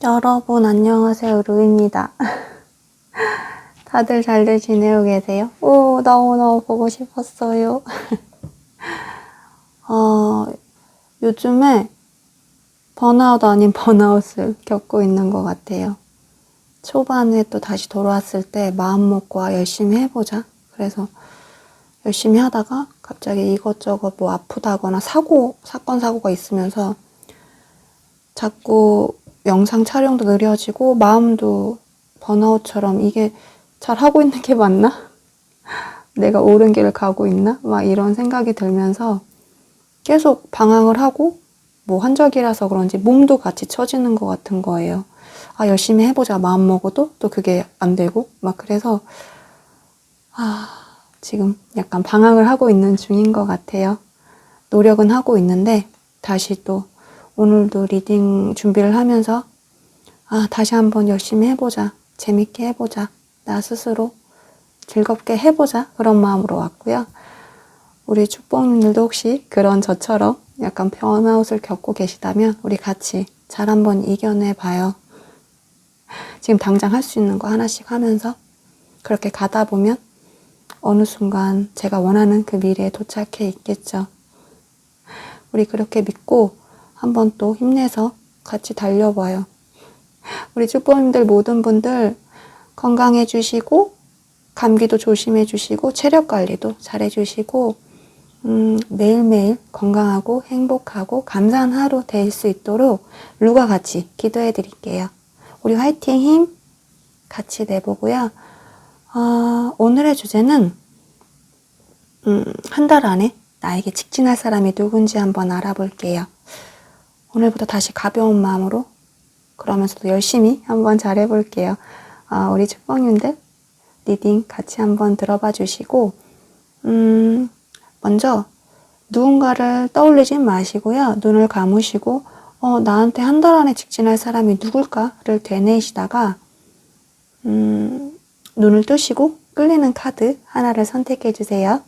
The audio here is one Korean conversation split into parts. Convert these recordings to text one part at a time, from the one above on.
여러분 안녕하세요. 루입니다. 다들 잘들 지내고 계세요? 오, 너무너무 보고 싶었어요. 요즘에 번아웃 아닌 번아웃을 겪고 있는 것 같아요. 초반에 또 다시 돌아왔을 때 마음 먹고 열심히 해보자. 그래서 열심히 하다가 갑자기 이것저것 뭐 아프다거나 사건 사고가 있으면서 자꾸 영상 촬영도 느려지고 마음도 번아웃처럼 이게 잘 하고 있는 게 맞나? 내가 옳은 길을 가고 있나? 막 이런 생각이 들면서 계속 방황을 하고 뭐 한적이라서 그런지 몸도 같이 처지는 것 같은 거예요. 열심히 해보자 마음 먹어도 또 그게 안 되고 막 그래서 지금 약간 방황을 하고 있는 중인 것 같아요. 노력은 하고 있는데 다시 또 오늘도 리딩 준비를 하면서 다시 한번 열심히 해보자. 재밌게 해보자. 나 스스로 즐겁게 해보자. 그런 마음으로 왔고요. 우리 축복님들도 혹시 그런 저처럼 약간 번아웃을 겪고 계시다면 우리 같이 잘 한번 이겨내봐요. 지금 당장 할 수 있는 거 하나씩 하면서 그렇게 가다 보면 어느 순간 제가 원하는 그 미래에 도착해 있겠죠. 우리 그렇게 믿고 한번 또 힘내서 같이 달려봐요. 우리 축복님들 모든 분들 건강해주시고 감기도 조심해주시고 체력 관리도 잘해주시고 매일매일 건강하고 행복하고 감사한 하루 될 수 있도록 루가 같이 기도해 드릴게요. 우리 화이팅 힘 같이 내보고요. 오늘의 주제는 한 달 안에 나에게 직진할 사람이 누군지 한번 알아볼게요. 오늘부터 다시 가벼운 마음으로 그러면서도 열심히 한번 잘해볼게요. 우리 축복님들 리딩 같이 한번 들어봐 주시고 먼저 누군가를 떠올리진 마시고요. 눈을 감으시고 나한테 한 달 안에 직진할 사람이 누굴까를 되뇌시다가 눈을 뜨시고 끌리는 카드 하나를 선택해 주세요.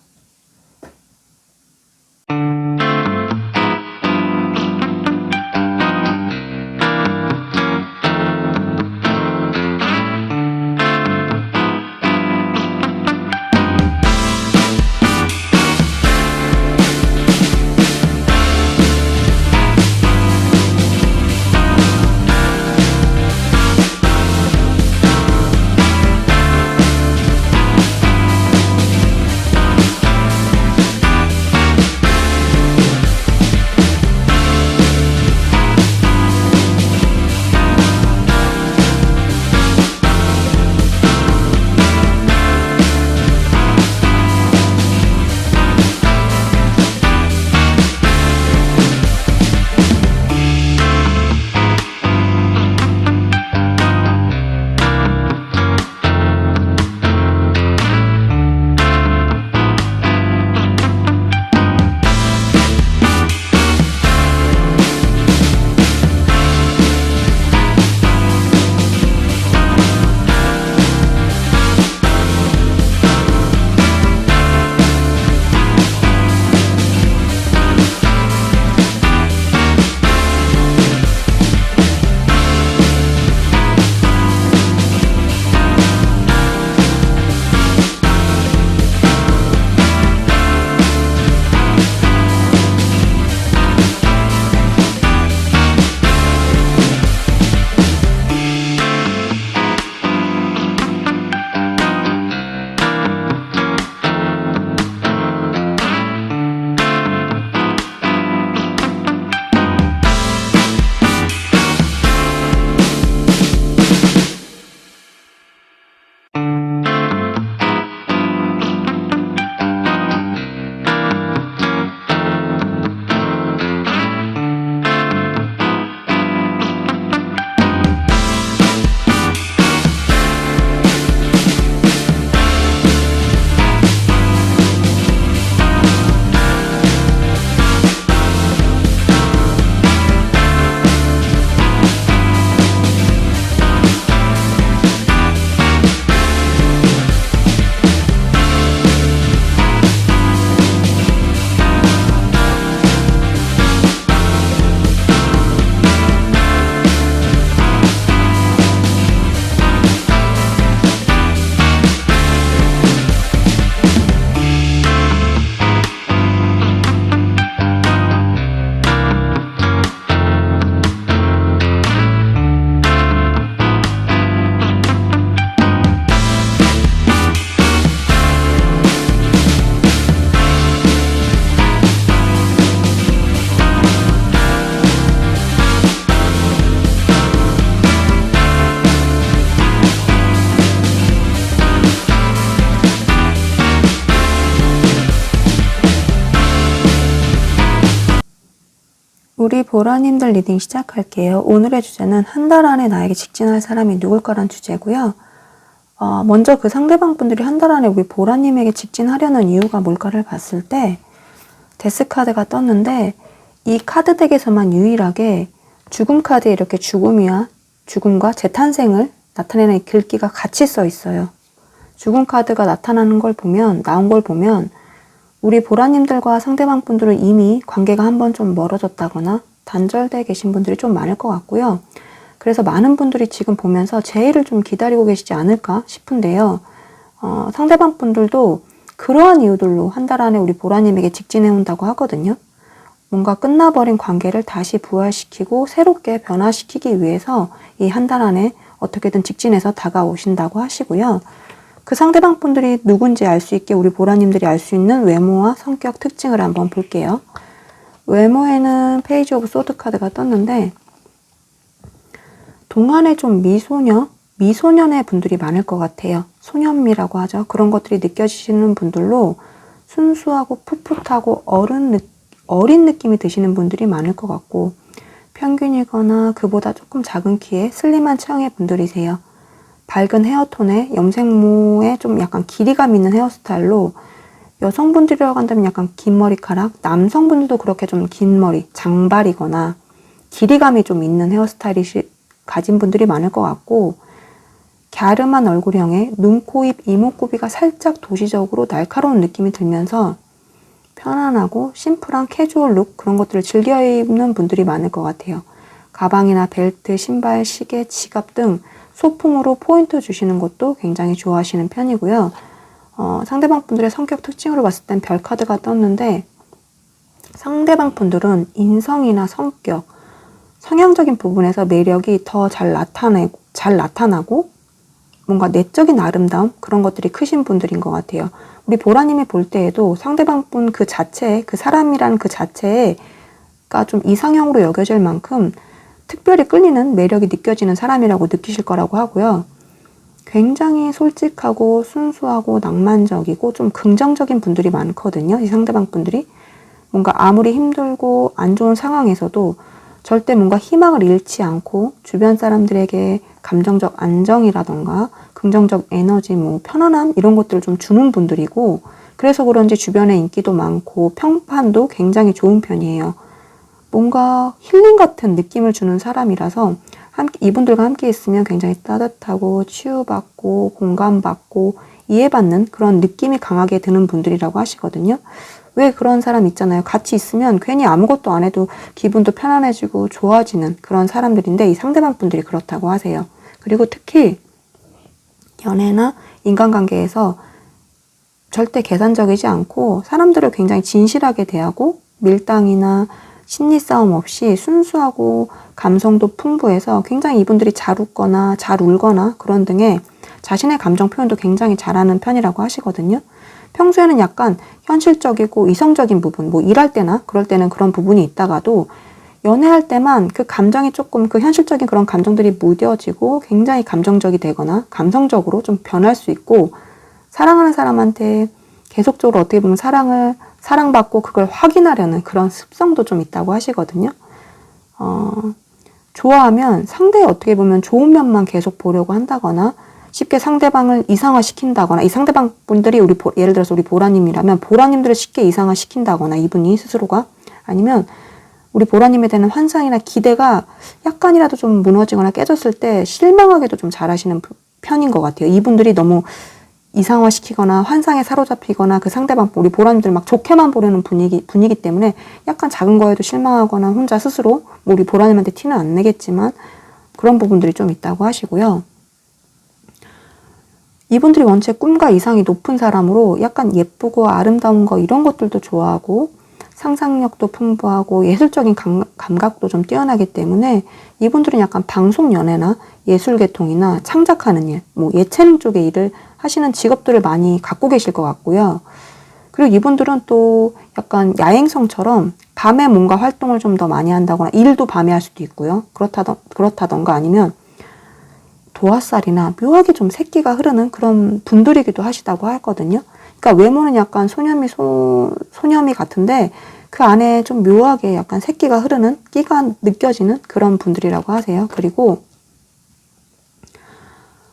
우리 보라님들 리딩 시작할게요. 오늘의 주제는 한 달 안에 나에게 직진할 사람이 누굴 거란 주제고요. 먼저 그 상대방 분들이 한 달 안에 우리 보라님에게 직진하려는 이유가 뭘까를 봤을 때 데스 카드가 떴는데 이 카드 덱에서만 유일하게 죽음 카드에 이렇게 죽음과 재탄생을 나타내는 글귀가 같이 써 있어요. 죽음 카드가 나온 걸 보면 우리 보라님들과 상대방 분들은 이미 관계가 한번 좀 멀어졌다거나 단절돼 계신 분들이 좀 많을 것 같고요. 그래서 많은 분들이 지금 보면서 재해를 좀 기다리고 계시지 않을까 싶은데요. 상대방 분들도 그러한 이유들로 한 달 안에 우리 보라님에게 직진해 온다고 하거든요. 뭔가 끝나버린 관계를 다시 부활시키고 새롭게 변화시키기 위해서 이 한 달 안에 어떻게든 직진해서 다가오신다고 하시고요. 그 상대방 분들이 누군지 알 수 있게 우리 보라님들이 알 수 있는 외모와 성격 특징을 한번 볼게요. 외모에는 페이지 오브 소드 카드가 떴는데 동안에 좀 미소년의 분들이 많을 것 같아요. 소년미라고 하죠. 그런 것들이 느껴지시는 분들로 순수하고 풋풋하고 어린 느낌이 드시는 분들이 많을 것 같고 평균이거나 그보다 조금 작은 키에 슬림한 체형의 분들이세요. 밝은 헤어톤에 염색모에 좀 약간 길이감 있는 헤어스타일로 여성분들이라고 한다면 약간 긴 머리카락, 남성분들도 그렇게 좀 긴 머리, 장발이거나 길이감이 좀 있는 헤어스타일이 가진 분들이 많을 것 같고 갸름한 얼굴형에 눈, 코, 입, 이목구비가 살짝 도시적으로 날카로운 느낌이 들면서 편안하고 심플한 캐주얼 룩 그런 것들을 즐겨 입는 분들이 많을 것 같아요. 가방이나 벨트, 신발, 시계, 지갑 등 소품으로 포인트 주시는 것도 굉장히 좋아하시는 편이고요. 상대방 분들의 성격 특징으로 봤을 땐 별 카드가 떴는데 상대방 분들은 인성이나 성격, 성향적인 부분에서 매력이 더 잘 나타나고 뭔가 내적인 아름다움 그런 것들이 크신 분들인 것 같아요. 우리 보라님이 볼 때에도 상대방 분 그 자체에 그 사람이라는 그 자체가 좀 이상형으로 여겨질 만큼 특별히 끌리는 매력이 느껴지는 사람이라고 느끼실 거라고 하고요. 굉장히 솔직하고 순수하고 낭만적이고 좀 긍정적인 분들이 많거든요. 이 상대방 분들이 뭔가 아무리 힘들고 안 좋은 상황에서도 절대 뭔가 희망을 잃지 않고 주변 사람들에게 감정적 안정이라던가 긍정적 에너지, 편안함 이런 것들을 좀 주는 분들이고 그래서 그런지 주변에 인기도 많고 평판도 굉장히 좋은 편이에요. 뭔가 힐링 같은 느낌을 주는 사람이라서 이분들과 함께 있으면 굉장히 따뜻하고 치유받고 공감받고 이해받는 그런 느낌이 강하게 드는 분들이라고 하시거든요. 왜 그런 사람 있잖아요. 같이 있으면 괜히 아무것도 안 해도 기분도 편안해지고 좋아지는 그런 사람들인데 이 상대방 분들이 그렇다고 하세요. 그리고 특히 연애나 인간관계에서 절대 계산적이지 않고 사람들을 굉장히 진실하게 대하고 밀당이나 심리 싸움 없이 순수하고 감성도 풍부해서 굉장히 이분들이 잘 웃거나 잘 울거나 그런 등의 자신의 감정 표현도 굉장히 잘하는 편이라고 하시거든요. 평소에는 약간 현실적이고 이성적인 부분, 일할 때나 그럴 때는 그런 부분이 있다가도 연애할 때만 그 감정이 조금 그 현실적인 그런 감정들이 무뎌지고 굉장히 감정적이 되거나 감성적으로 좀 변할 수 있고 사랑하는 사람한테 계속적으로 어떻게 보면 사랑받고 그걸 확인하려는 그런 습성도 좀 있다고 하시거든요. 좋아하면 상대의 어떻게 보면 좋은 면만 계속 보려고 한다거나 쉽게 상대방을 이상화시킨다거나 이 상대방 분들이 예를 들어서 우리 보라님이라면 보라님들을 쉽게 이상화시킨다거나 이분이 스스로가 아니면 우리 보라님에 대한 환상이나 기대가 약간이라도 좀 무너지거나 깨졌을 때 실망하게도 좀 잘하시는 편인 것 같아요. 이분들이 너무 이상화시키거나 환상에 사로잡히거나 그 상대방 우리 보라님들 막 좋게만 보려는 분위기 때문에 약간 작은 거에도 실망하거나 혼자 스스로 우리 보라님한테 티는 안 내겠지만 그런 부분들이 좀 있다고 하시고요. 이분들이 원체 꿈과 이상이 높은 사람으로 약간 예쁘고 아름다운 거 이런 것들도 좋아하고 상상력도 풍부하고 예술적인 감각도 좀 뛰어나기 때문에 이분들은 약간 방송 연예나 예술계통이나 창작하는 일, 예체능 쪽의 일을 하시는 직업들을 많이 갖고 계실 것 같고요. 그리고 이분들은 또 약간 야행성처럼 밤에 뭔가 활동을 좀 더 많이 한다거나 일도 밤에 할 수도 있고요. 그렇다던가 아니면 도화살이나 묘하게 좀 새끼가 흐르는 그런 분들이기도 하시다고 하거든요. 그러니까 외모는 약간 소녀미 같은데 그 안에 좀 묘하게 약간 새끼가 흐르는, 끼가 느껴지는 그런 분들이라고 하세요. 그리고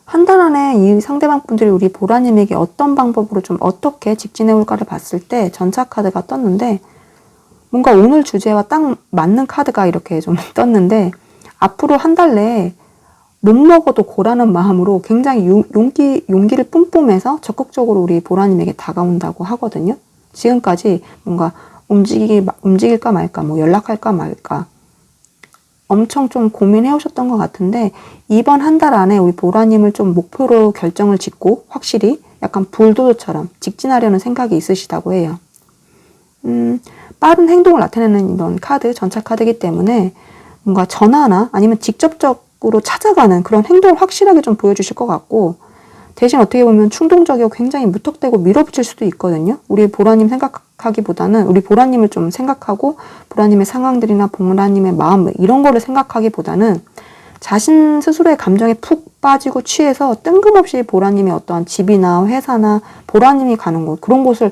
한 달 안에 이 상대방 분들이 우리 보라님에게 어떤 방법으로 좀 어떻게 직진해 올까를 봤을 때 전차 카드가 떴는데, 뭔가 오늘 주제와 딱 맞는 카드가 이렇게 좀 떴는데, 앞으로 한 달 내에 못 먹어도 고라는 마음으로 굉장히 용기를 뿜뿜해서 적극적으로 우리 보라님에게 다가온다고 하거든요. 지금까지 뭔가 움직일까 말까, 뭐 연락할까 말까 엄청 좀 고민해 오셨던 것 같은데, 이번 한 달 안에 우리 보라님을 좀 목표로 결정을 짓고 확실히 약간 불도저처럼 직진하려는 생각이 있으시다고 해요. 빠른 행동을 나타내는 이런 카드, 전차 카드이기 때문에 뭔가 전화나 아니면 직접적으로 찾아가는 그런 행동을 확실하게 좀 보여주실 것 같고, 대신 어떻게 보면 충동적이고 굉장히 무턱대고 밀어붙일 수도 있거든요. 우리 보라님 생각하기보다는, 우리 보라님을 좀 생각하고 보라님의 상황들이나 보라님의 마음 이런 거를 생각하기보다는 자신 스스로의 감정에 푹 빠지고 취해서 뜬금없이 보라님의 어떠한 집이나 회사나 보라님이 가는 곳, 그런 곳을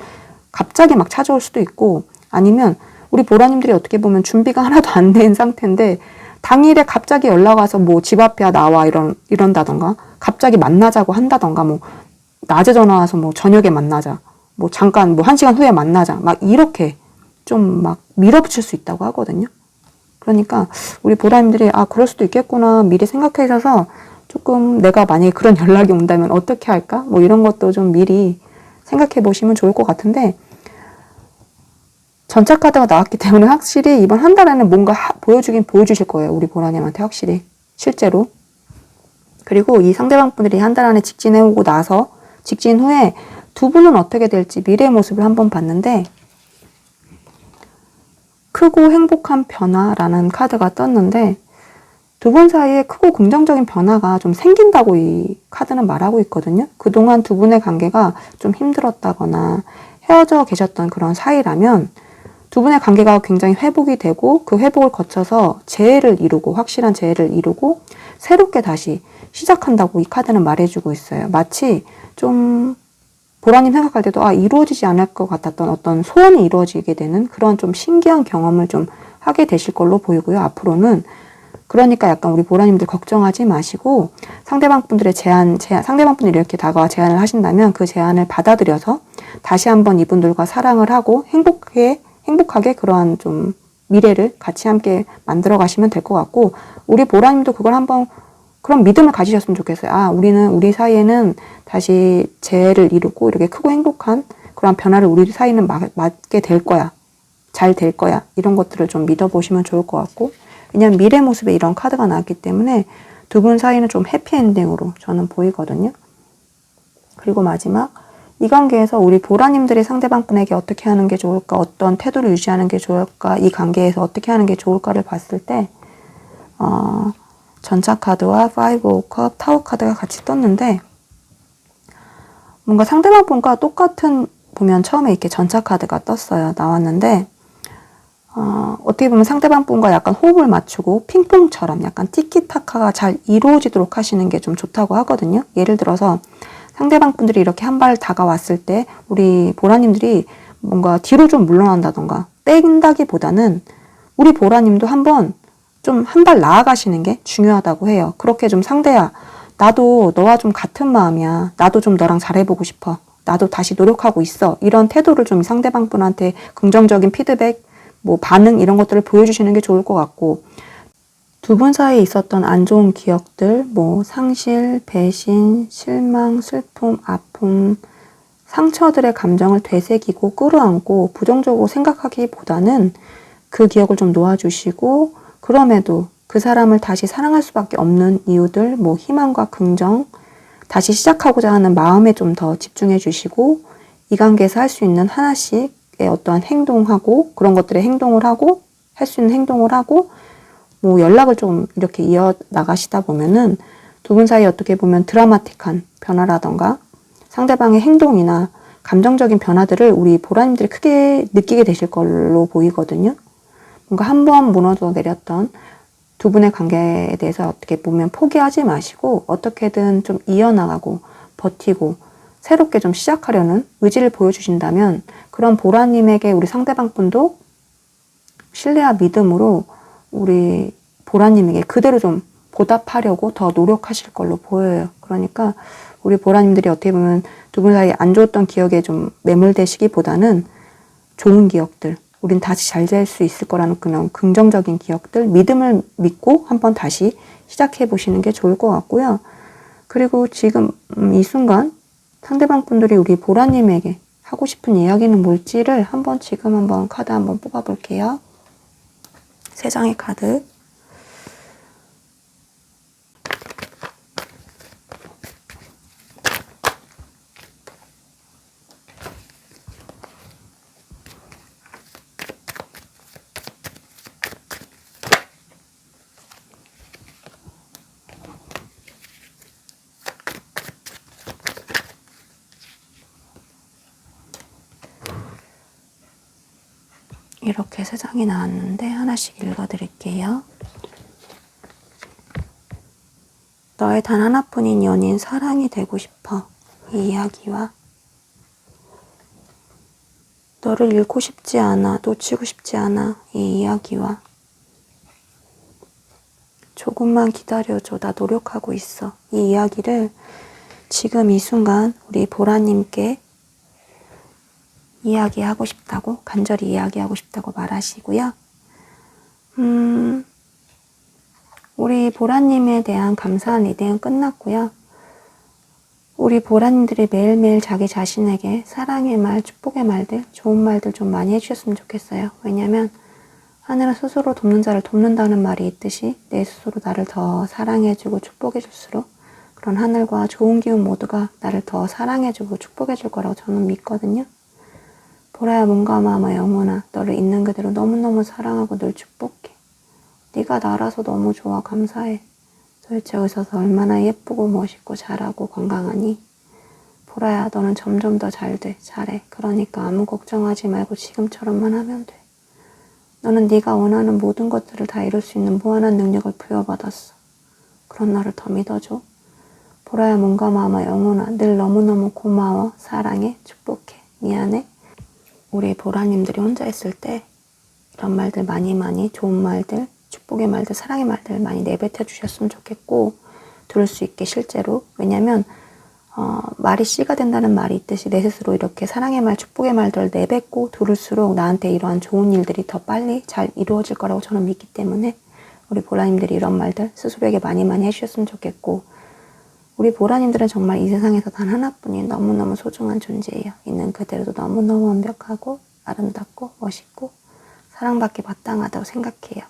갑자기 막 찾아올 수도 있고, 아니면 우리 보라님들이 어떻게 보면 준비가 하나도 안 된 상태인데 당일에 갑자기 연락 와서 뭐 집 앞이야 나와 이런다던가, 갑자기 만나자고 한다던가, 뭐 낮에 전화 와서 뭐 저녁에 만나자, 뭐 잠깐 뭐 1시간 후에 만나자, 막 이렇게 좀 막 밀어붙일 수 있다고 하거든요. 그러니까 우리 보라님들이 그럴 수도 있겠구나 미리 생각해 있어서, 조금 내가 만약에 그런 연락이 온다면 어떻게 할까? 뭐 이런 것도 좀 미리 생각해 보시면 좋을 것 같은데, 전차 카드가 나왔기 때문에 확실히 이번 한 달에는 뭔가 보여주실 거예요. 우리 보라님한테 확실히. 실제로. 그리고 이 상대방 분들이 한 달 안에 직진해오고 나서, 직진 후에 두 분은 어떻게 될지 미래의 모습을 한번 봤는데, 크고 행복한 변화라는 카드가 떴는데, 두 분 사이에 크고 긍정적인 변화가 좀 생긴다고 이 카드는 말하고 있거든요. 그동안 두 분의 관계가 좀 힘들었다거나 헤어져 계셨던 그런 사이라면 두 분의 관계가 굉장히 회복이 되고, 그 회복을 거쳐서 재해를 이루고, 확실한 재해를 이루고 새롭게 다시 시작한다고 이 카드는 말해주고 있어요. 마치 좀 보라님 생각할 때도 이루어지지 않을 것 같았던 어떤 소원이 이루어지게 되는 그런 좀 신기한 경험을 좀 하게 되실 걸로 보이고요. 앞으로는. 그러니까 약간 우리 보라님들 걱정하지 마시고, 상대방 분들의 상대방 분들이 이렇게 다가와 제안을 하신다면 그 제안을 받아들여서 다시 한번 이분들과 사랑을 하고 행복하게 그러한 좀 미래를 같이 함께 만들어 가시면 될 것 같고, 우리 보라님도 그걸 한번 그런 믿음을 가지셨으면 좋겠어요. 우리 사이에는 다시 재해를 이루고 이렇게 크고 행복한 그런 변화를 우리 사이는 맞게 될 거야. 잘 될 거야. 이런 것들을 좀 믿어보시면 좋을 것 같고, 왜냐면 미래 모습에 이런 카드가 나왔기 때문에 두 분 사이는 좀 해피엔딩으로 저는 보이거든요. 그리고 마지막, 이 관계에서 우리 보라님들이 상대방 분에게 어떻게 하는 게 좋을까, 어떤 태도를 유지하는 게 좋을까, 이 관계에서 어떻게 하는 게 좋을까를 봤을 때, 전차 카드와 5 of Cup, 타워 카드가 같이 떴는데, 뭔가 상대방 분과 똑같은, 보면 처음에 이렇게 전차 카드가 나왔는데, 어떻게 보면 상대방 분과 약간 호흡을 맞추고 핑퐁처럼 약간 티키타카가 잘 이루어지도록 하시는 게 좀 좋다고 하거든요. 예를 들어서 상대방 분들이 이렇게 한 발 다가왔을 때 우리 보라님들이 뭔가 뒤로 좀 물러난다던가 뺀다기보다는 우리 보라님도 한번 좀 한 발 나아가시는 게 중요하다고 해요. 그렇게 좀 상대야, 나도 너와 좀 같은 마음이야. 나도 좀 너랑 잘해보고 싶어. 나도 다시 노력하고 있어. 이런 태도를 좀 상대방 분한테 긍정적인 피드백, 뭐 반응 이런 것들을 보여주시는 게 좋을 것 같고, 두 분 사이에 있었던 안 좋은 기억들, 뭐 상실, 배신, 실망, 슬픔, 아픔, 상처들의 감정을 되새기고 끌어안고 부정적으로 생각하기보다는 그 기억을 좀 놓아주시고, 그럼에도 그 사람을 다시 사랑할 수밖에 없는 이유들, 뭐 희망과 긍정, 다시 시작하고자 하는 마음에 좀 더 집중해 주시고, 이 관계에서 할 수 있는 하나씩 어떠한 행동하고, 그런 것들에 행동을 하고, 할 수 있는 행동을 하고, 뭐 연락을 좀 이렇게 이어나가시다 보면은 두 분 사이에 어떻게 보면 드라마틱한 변화라던가 상대방의 행동이나 감정적인 변화들을 우리 보라님들이 크게 느끼게 되실 걸로 보이거든요. 뭔가 한번 무너져 내렸던 두 분의 관계에 대해서 어떻게 보면 포기하지 마시고 어떻게든 좀 이어나가고 버티고 새롭게 좀 시작하려는 의지를 보여주신다면, 그런 보라님에게 우리 상대방 분도 신뢰와 믿음으로 우리 보라님에게 그대로 좀 보답하려고 더 노력하실 걸로 보여요. 그러니까 우리 보라님들이 어떻게 보면 두 분 사이에 안 좋았던 기억에 좀 매몰되시기보다는 좋은 기억들, 우린 다시 잘 될 수 있을 거라는 그런 긍정적인 기억들, 믿음을 믿고 한번 다시 시작해 보시는 게 좋을 것 같고요. 그리고 지금 이 순간 상대방 분들이 우리 보라님에게 하고 싶은 이야기는 뭘지를 지금 한번 카드 한번 뽑아 볼게요. 3장의 카드. 이렇게 3장이 나왔는데 하나씩 읽어드릴게요. 너의 단 하나뿐인 연인 사랑이 되고 싶어. 이 이야기와 너를 잃고 싶지 않아, 놓치고 싶지 않아. 이 이야기와 조금만 기다려줘. 나 노력하고 있어. 이 이야기를 지금 이 순간 우리 보라님께 이야기하고 싶다고, 간절히 이야기하고 싶다고 말하시고요. 우리 보라님에 대한 감사한 리딩은 끝났고요. 우리 보라님들이 매일매일 자기 자신에게 사랑의 말, 축복의 말들, 좋은 말들 좀 많이 해주셨으면 좋겠어요. 왜냐면 하늘은 스스로 돕는 자를 돕는다는 말이 있듯이 내 스스로 나를 더 사랑해주고 축복해줄수록 그런 하늘과 좋은 기운 모두가 나를 더 사랑해주고 축복해줄 거라고 저는 믿거든요. 보라야, 몸과 마음과 영혼아, 너를 있는 그대로 너무너무 사랑하고 늘 축복해. 네가 나라서 너무 좋아. 감사해. 도대체 여기서 얼마나 예쁘고 멋있고 잘하고 건강하니? 보라야, 너는 점점 더 잘 돼. 잘해. 그러니까 아무 걱정하지 말고 지금처럼만 하면 돼. 너는 네가 원하는 모든 것들을 다 이룰 수 있는 무한한 능력을 부여받았어. 그런 너를 더 믿어줘. 보라야, 몸과 마음과 영혼아, 늘 너무너무 고마워. 사랑해. 축복해. 미안해. 우리 보라님들이 혼자 있을 때 이런 말들 많이 좋은 말들, 축복의 말들, 사랑의 말들 많이 내뱉어 주셨으면 좋겠고 들을 수 있게 실제로. 왜냐면 말이 씨가 된다는 말이 있듯이 내 스스로 이렇게 사랑의 말, 축복의 말들을 내뱉고 들을수록 나한테 이러한 좋은 일들이 더 빨리 잘 이루어질 거라고 저는 믿기 때문에 우리 보라님들이 이런 말들 스스로에게 많이 해주셨으면 좋겠고, 우리 보라님들은 정말 이 세상에서 단 하나뿐인 너무너무 소중한 존재예요. 있는 그대로도 너무너무 완벽하고 아름답고 멋있고 사랑받기 마땅하다고 생각해요.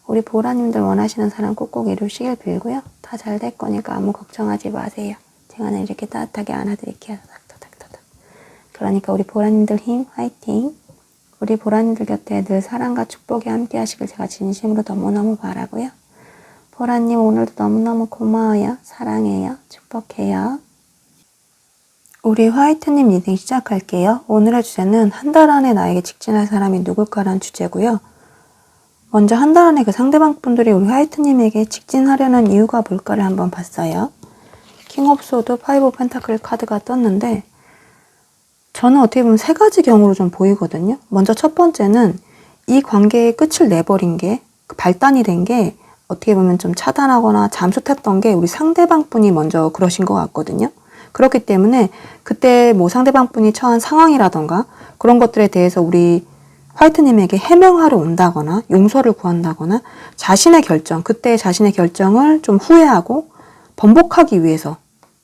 우리 보라님들 원하시는 사랑 꼭꼭 이루시길 빌고요. 다 잘 될 거니까 아무 걱정하지 마세요. 제가 이렇게 따뜻하게 안아드릴게요. 닥닥닥닥. 그러니까 우리 보라님들 힘 화이팅! 우리 보라님들 곁에 늘 사랑과 축복이 함께 하시길 제가 진심으로 너무너무 바라고요. 보라님, 오늘도 너무너무 고마워요. 사랑해요. 축복해요. 우리 화이트님 리딩 시작할게요. 오늘의 주제는 한 달 안에 나에게 직진할 사람이 누굴까라는 주제고요. 먼저 한 달 안에 그 상대방 분들이 우리 화이트님에게 직진하려는 이유가 뭘까를 한번 봤어요. 킹 오브 소드, 파이브 오브 펜타클 카드가 떴는데 저는 어떻게 보면 3가지 경우로 좀 보이거든요. 먼저 첫 번째는 이 관계의 끝을 내버린 게, 발단이 된 게 어떻게 보면 좀 차단하거나 잠수탔던 게 우리 상대방 분이 먼저 그러신 것 같거든요. 그렇기 때문에 그때 뭐 상대방 분이 처한 상황이라던가 그런 것들에 대해서 우리 화이트님에게 해명하러 온다거나 용서를 구한다거나 자신의 결정, 그때 자신의 결정을 좀 후회하고 번복하기 위해서,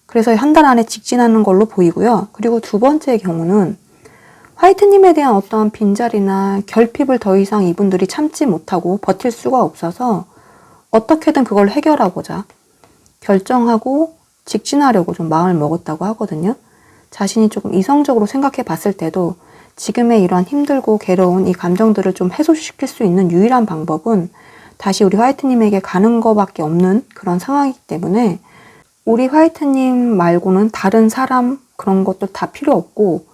그래서 한 달 안에 직진하는 걸로 보이고요. 그리고 두 번째 경우는 화이트님에 대한 어떤 빈자리나 결핍을 더 이상 이분들이 참지 못하고 버틸 수가 없어서 어떻게든 그걸 해결하고자 결정하고 직진하려고 좀 마음을 먹었다고 하거든요. 자신이 조금 이성적으로 생각해 봤을 때도 지금의 이러한 힘들고 괴로운 이 감정들을 좀 해소시킬 수 있는 유일한 방법은 다시 우리 화이트님에게 가는 것밖에 없는 그런 상황이기 때문에 우리 화이트님 말고는 다른 사람 그런 것도 다 필요 없고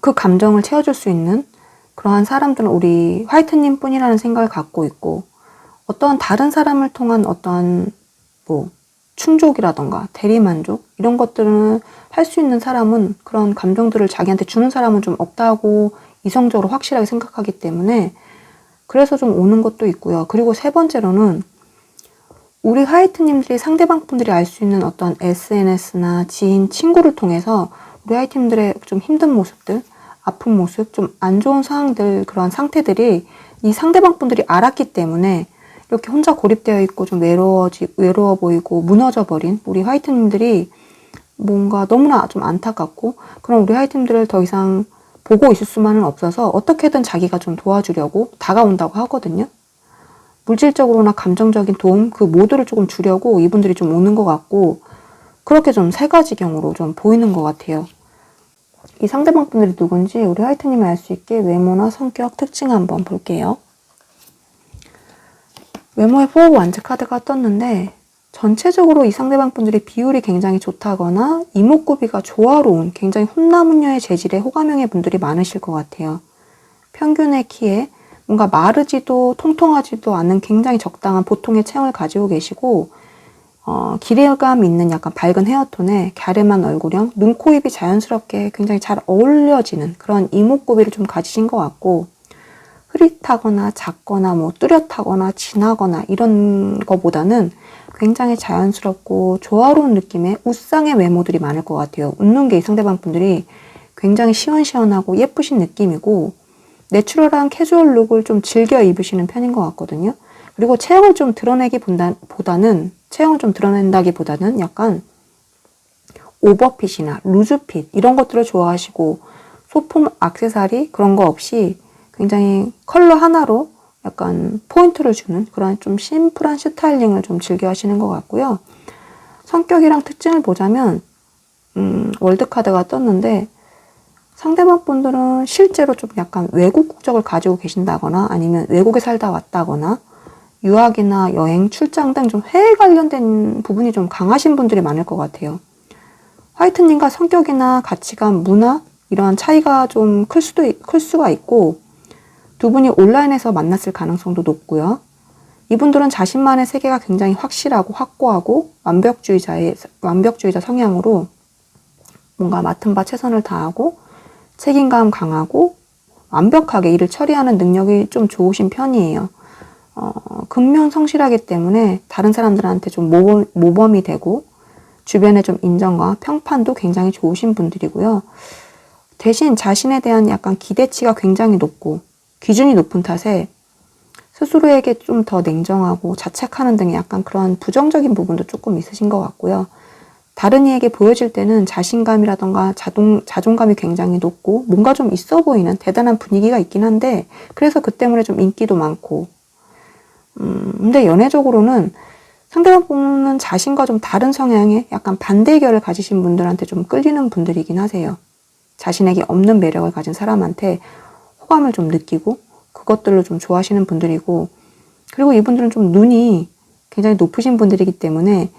그 감정을 채워줄 수 있는 그러한 사람들은 우리 화이트님 뿐이라는 생각을 갖고 있고, 어떠한 다른 사람을 통한 어떠한 뭐 충족이라던가 대리만족 이런 것들은 할 수 있는 사람은, 그런 감정들을 자기한테 주는 사람은 좀 없다고 이성적으로 확실하게 생각하기 때문에 그래서 좀 오는 것도 있고요. 그리고 세 번째로는 우리 화이트님들이 상대방 분들이 알 수 있는 어떤 SNS나 지인, 친구를 통해서 우리 화이트님들의 좀 힘든 모습들, 아픈 모습, 좀 안 좋은 상황들, 그런 상태들이 이 상대방 분들이 알았기 때문에 이렇게 혼자 고립되어 있고 좀 외로워 보이고 무너져 버린 우리 화이트님들이 뭔가 너무나 좀 안타깝고, 그럼 우리 화이트님들을 더 이상 보고 있을 수만은 없어서 어떻게든 자기가 좀 도와주려고 다가온다고 하거든요. 물질적으로나 감정적인 도움, 그 모두를 조금 주려고 이분들이 좀 오는 것 같고, 그렇게 좀 세 가지 경우로 좀 보이는 것 같아요. 이 상대방 분들이 누군지 우리 화이트님이 알 수 있게 외모나 성격, 특징 한번 볼게요. 외모의 포 완즈 카드가 떴는데 전체적으로 이 상대방 분들의 비율이 굉장히 좋다거나 이목구비가 조화로운 굉장히 훈남훈녀의 재질의 호감형의 분들이 많으실 것 같아요. 평균의 키에 뭔가 마르지도 통통하지도 않은 굉장히 적당한 보통의 체형을 가지고 계시고, 기대감 있는 약간 밝은 헤어톤에 갸름한 얼굴형, 눈, 코, 입이 자연스럽게 굉장히 잘 어울려지는 그런 이목구비를 좀 가지신 것 같고, 흐릿하거나 작거나 뭐 뚜렷하거나 진하거나 이런 거보다는 굉장히 자연스럽고 조화로운 느낌의 웃상의 외모들이 많을 것 같아요. 웃는 게 이 상대방 분들이 굉장히 시원시원하고 예쁘신 느낌이고, 내추럴한 캐주얼 룩을 좀 즐겨 입으시는 편인 것 같거든요. 그리고 체형을 좀 드러낸다기보다는 약간 오버핏이나 루즈핏 이런 것들을 좋아하시고, 소품, 액세서리 그런 거 없이 굉장히 컬러 하나로 약간 포인트를 주는 그런 좀 심플한 스타일링을 좀 즐겨 하시는 것 같고요. 성격이랑 특징을 보자면 월드카드가 떴는데, 상대방 분들은 실제로 좀 약간 외국 국적을 가지고 계신다거나 아니면 외국에 살다 왔다거나 유학이나 여행, 출장 등 좀 해외 관련된 부분이 좀 강하신 분들이 많을 것 같아요. 화이트님과 성격이나 가치관, 문화 이러한 차이가 좀 클 수가 있고, 두 분이 온라인에서 만났을 가능성도 높고요. 이분들은 자신만의 세계가 굉장히 확실하고 확고하고 완벽주의자 성향으로 뭔가 맡은 바 최선을 다하고 책임감 강하고 완벽하게 일을 처리하는 능력이 좀 좋으신 편이에요. 근면 성실하기 때문에 다른 사람들한테 좀 모범이 되고 주변의 좀 인정과 평판도 굉장히 좋으신 분들이고요. 대신 자신에 대한 약간 기대치가 굉장히 높고 기준이 높은 탓에 스스로에게 좀 더 냉정하고 자책하는 등의 약간 그런 부정적인 부분도 조금 있으신 것 같고요. 다른 이에게 보여질 때는 자신감이라던가 자존감이 굉장히 높고 뭔가 좀 있어 보이는 대단한 분위기가 있긴 한데, 그래서 그 때문에 좀 인기도 많고, 근데 연애적으로는 상대방 보는 자신과 좀 다른 성향의 약간 반대결을 가지신 분들한테 좀 끌리는 분들이긴 하세요. 자신에게 없는 매력을 가진 사람한테 호감을 좀 느끼고 그것들로 좀 좋아하시는 분들이고, 그리고 이분들은 좀 눈이 굉장히 높으신 분들이기 때문에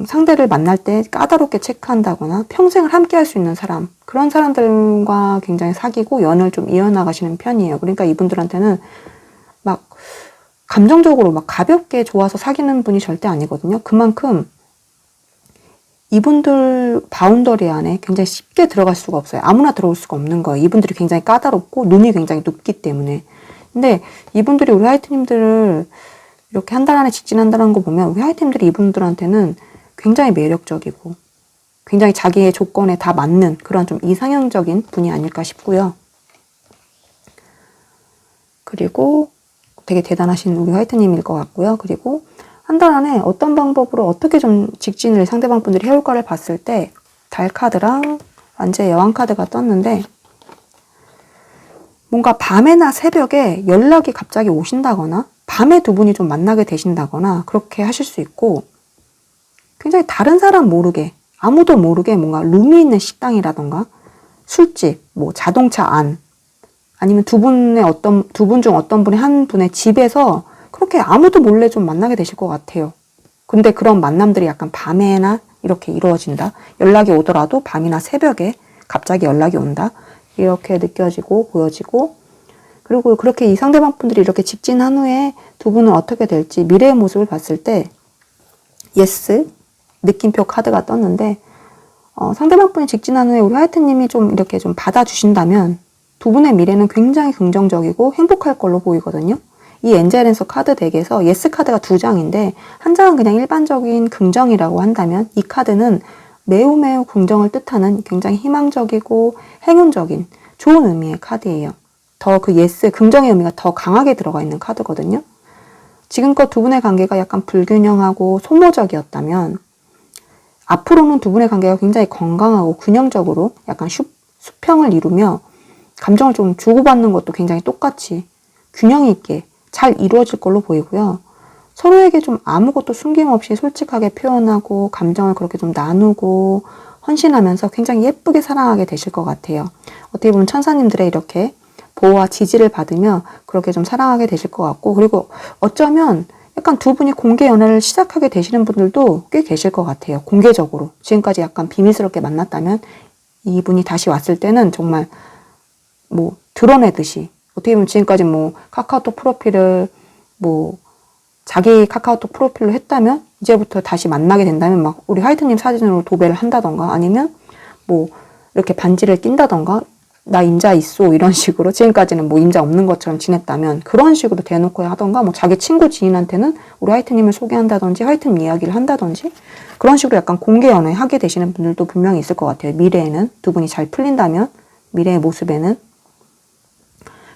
상대를 만날 때 까다롭게 체크한다거나 평생을 함께 할 수 있는 사람, 그런 사람들과 굉장히 사귀고 연을 좀 이어나가시는 편이에요. 그러니까 이분들한테는 막 감정적으로 막 가볍게 좋아서 사귀는 분이 절대 아니거든요. 그만큼 이분들 바운더리 안에 굉장히 쉽게 들어갈 수가 없어요. 아무나 들어올 수가 없는 거예요. 이분들이 굉장히 까다롭고 눈이 굉장히 높기 때문에. 근데 이분들이 우리 화이트님들을 이렇게 한 달 안에 직진한다는 거 보면 우리 화이트님들이 이분들한테는 굉장히 매력적이고 굉장히 자기의 조건에 다 맞는 그런 좀 이상형적인 분이 아닐까 싶고요. 그리고 되게 대단하신 우리 화이트님일 것 같고요. 그리고 한 달 안에 어떤 방법으로 어떻게 좀 직진을 상대방 분들이 해올까를 봤을 때 달 카드랑 완제의 여왕 카드가 떴는데, 뭔가 밤에나 새벽에 연락이 갑자기 오신다거나 밤에 두 분이 좀 만나게 되신다거나 그렇게 하실 수 있고, 굉장히 다른 사람 모르게 아무도 모르게 뭔가 룸이 있는 식당이라던가 술집, 뭐 자동차 안, 아니면 두 분 중 어떤 분이 한 분의 집에서 그렇게 아무도 몰래 좀 만나게 되실 것 같아요. 근데 그런 만남들이 약간 밤에나 이렇게 이루어진다. 연락이 오더라도 밤이나 새벽에 갑자기 연락이 온다. 이렇게 느껴지고 보여지고, 그리고 그렇게 이 상대방 분들이 이렇게 직진한 후에 두 분은 어떻게 될지 미래의 모습을 봤을 때 예스 느낌표 카드가 떴는데, 상대방 분이 직진한 후에 우리 화이트님이 좀 이렇게 좀 받아주신다면 두 분의 미래는 굉장히 긍정적이고 행복할 걸로 보이거든요. 이 엔젤앤서 카드 덱에서 예스 카드가 2장인데 한 장은 그냥 일반적인 긍정이라고 한다면 이 카드는 매우 매우 긍정을 뜻하는 굉장히 희망적이고 행운적인 좋은 의미의 카드예요. 더 그 예스, 긍정의 의미가 더 강하게 들어가 있는 카드거든요. 지금껏 두 분의 관계가 약간 불균형하고 소모적이었다면 앞으로는 두 분의 관계가 굉장히 건강하고 균형적으로 약간 수평을 이루며 감정을 좀 주고받는 것도 굉장히 똑같이 균형 있게 잘 이루어질 걸로 보이고요. 서로에게 좀 아무것도 숨김없이 솔직하게 표현하고 감정을 그렇게 좀 나누고 헌신하면서 굉장히 예쁘게 사랑하게 되실 것 같아요. 어떻게 보면 천사님들의 이렇게 보호와 지지를 받으며 그렇게 좀 사랑하게 되실 것 같고, 그리고 어쩌면 약간 두 분이 공개 연애를 시작하게 되시는 분들도 꽤 계실 것 같아요. 공개적으로. 지금까지 약간 비밀스럽게 만났다면 이분이 다시 왔을 때는 정말 뭐 드러내듯이, 어떻게 보면 지금까지 뭐 카카오톡 프로필을 뭐 자기 카카오톡 프로필로 했다면 이제부터 다시 만나게 된다면 막 우리 화이트님 사진으로 도배를 한다던가 아니면 뭐 이렇게 반지를 낀다던가 나 임자 있어 이런 식으로, 지금까지는 뭐 임자 없는 것처럼 지냈다면 그런 식으로 대놓고 하던가, 뭐 자기 친구 지인한테는 우리 화이트님을 소개한다든지 화이트님 이야기를 한다든지 그런 식으로 약간 공개 연애 하게 되시는 분들도 분명히 있을 것 같아요. 미래에는 두 분이 잘 풀린다면, 미래의 모습에는.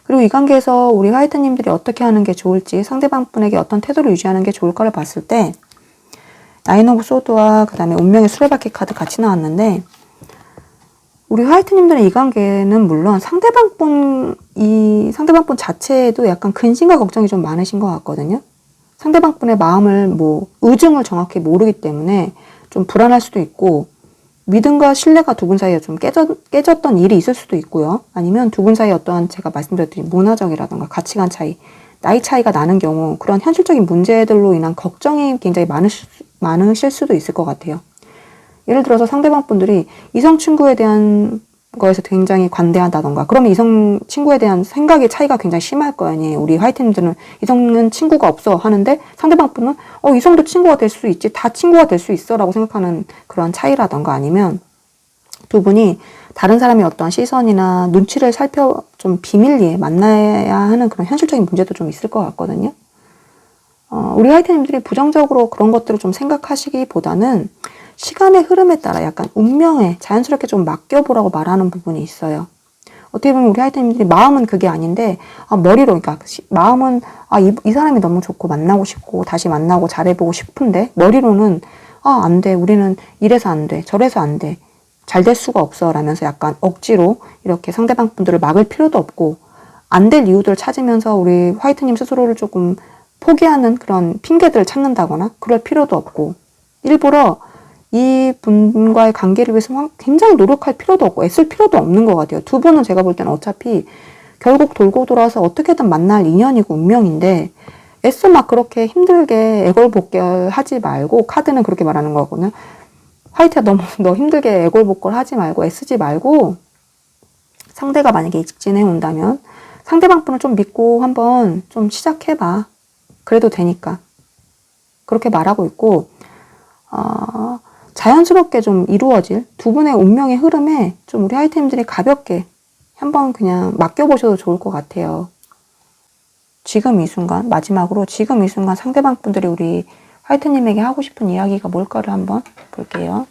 그리고 이 관계에서 우리 화이트님들이 어떻게 하는 게 좋을지, 상대방 분에게 어떤 태도를 유지하는 게 좋을까를 봤을 때 나인 오브 소드와 그 다음에 운명의 수레바퀴 카드 같이 나왔는데, 우리 화이트님들의 이 관계는 물론 상대방 분 자체에도 약간 근심과 걱정이 좀 많으신 것 같거든요. 상대방 분의 마음을 뭐 의중을 정확히 모르기 때문에 좀 불안할 수도 있고, 믿음과 신뢰가 두 분 사이에 좀 깨졌던 일이 있을 수도 있고요. 아니면 두 분 사이에 어떠한, 제가 말씀드렸듯이 문화적이라던가 가치관 차이, 나이 차이가 나는 경우 그런 현실적인 문제들로 인한 걱정이 굉장히 많으실 수도 있을 것 같아요. 예를 들어서 상대방 분들이 이성 친구에 대한 거에서 굉장히 관대하다던가, 그러면 이성 친구에 대한 생각의 차이가 굉장히 심할 거 아니에요. 우리 화이트님들은 이성은 친구가 없어 하는데 상대방 분은 이성도 친구가 될 수 있지, 다 친구가 될 수 있어 라고 생각하는 그런 차이라던가, 아니면 두 분이 다른 사람의 어떠한 시선이나 눈치를 살펴 좀 비밀리에 만나야 하는 그런 현실적인 문제도 좀 있을 것 같거든요. 우리 화이트님들이 부정적으로 그런 것들을 좀 생각하시기보다는 시간의 흐름에 따라 약간 운명에 자연스럽게 좀 맡겨보라고 말하는 부분이 있어요. 어떻게 보면 우리 하이트님들이 마음은 그게 아닌데, 머리로, 그러니까 마음은 이 사람이 너무 좋고 만나고 싶고 다시 만나고 잘해보고 싶은데, 머리로는 안 돼, 우리는 이래서 안 돼, 저래서 안 돼, 잘 될 수가 없어 라면서 약간 억지로 이렇게 상대방 분들을 막을 필요도 없고, 안 될 이유들을 찾으면서 우리 화이트님 스스로를 조금 포기하는 그런 핑계들을 찾는다거나 그럴 필요도 없고, 일부러 이 분과의 관계를 위해서 굉장히 노력할 필요도 없고 애쓸 필요도 없는 것 같아요. 두 분은 제가 볼 때는 어차피 결국 돌고 돌아서 어떻게든 만날 인연이고 운명인데, 애써 막 그렇게 힘들게 애걸복걸 하지 말고, 카드는 그렇게 말하는 거거든요. 화이트야, 너 힘들게 애걸복걸 하지 말고 애쓰지 말고, 상대가 만약에 직진해 온다면 상대방 분을 좀 믿고 한번 좀 시작해봐. 그래도 되니까. 그렇게 말하고 있고, 자연스럽게 좀 이루어질 두 분의 운명의 흐름에 좀 우리 하이템들이 가볍게 한번 그냥 맡겨보셔도 좋을 것 같아요. 지금 이 순간, 마지막으로 지금 이 순간 상대방 분들이 우리 화이트님에게 하고 싶은 이야기가 뭘까를 한번 볼게요.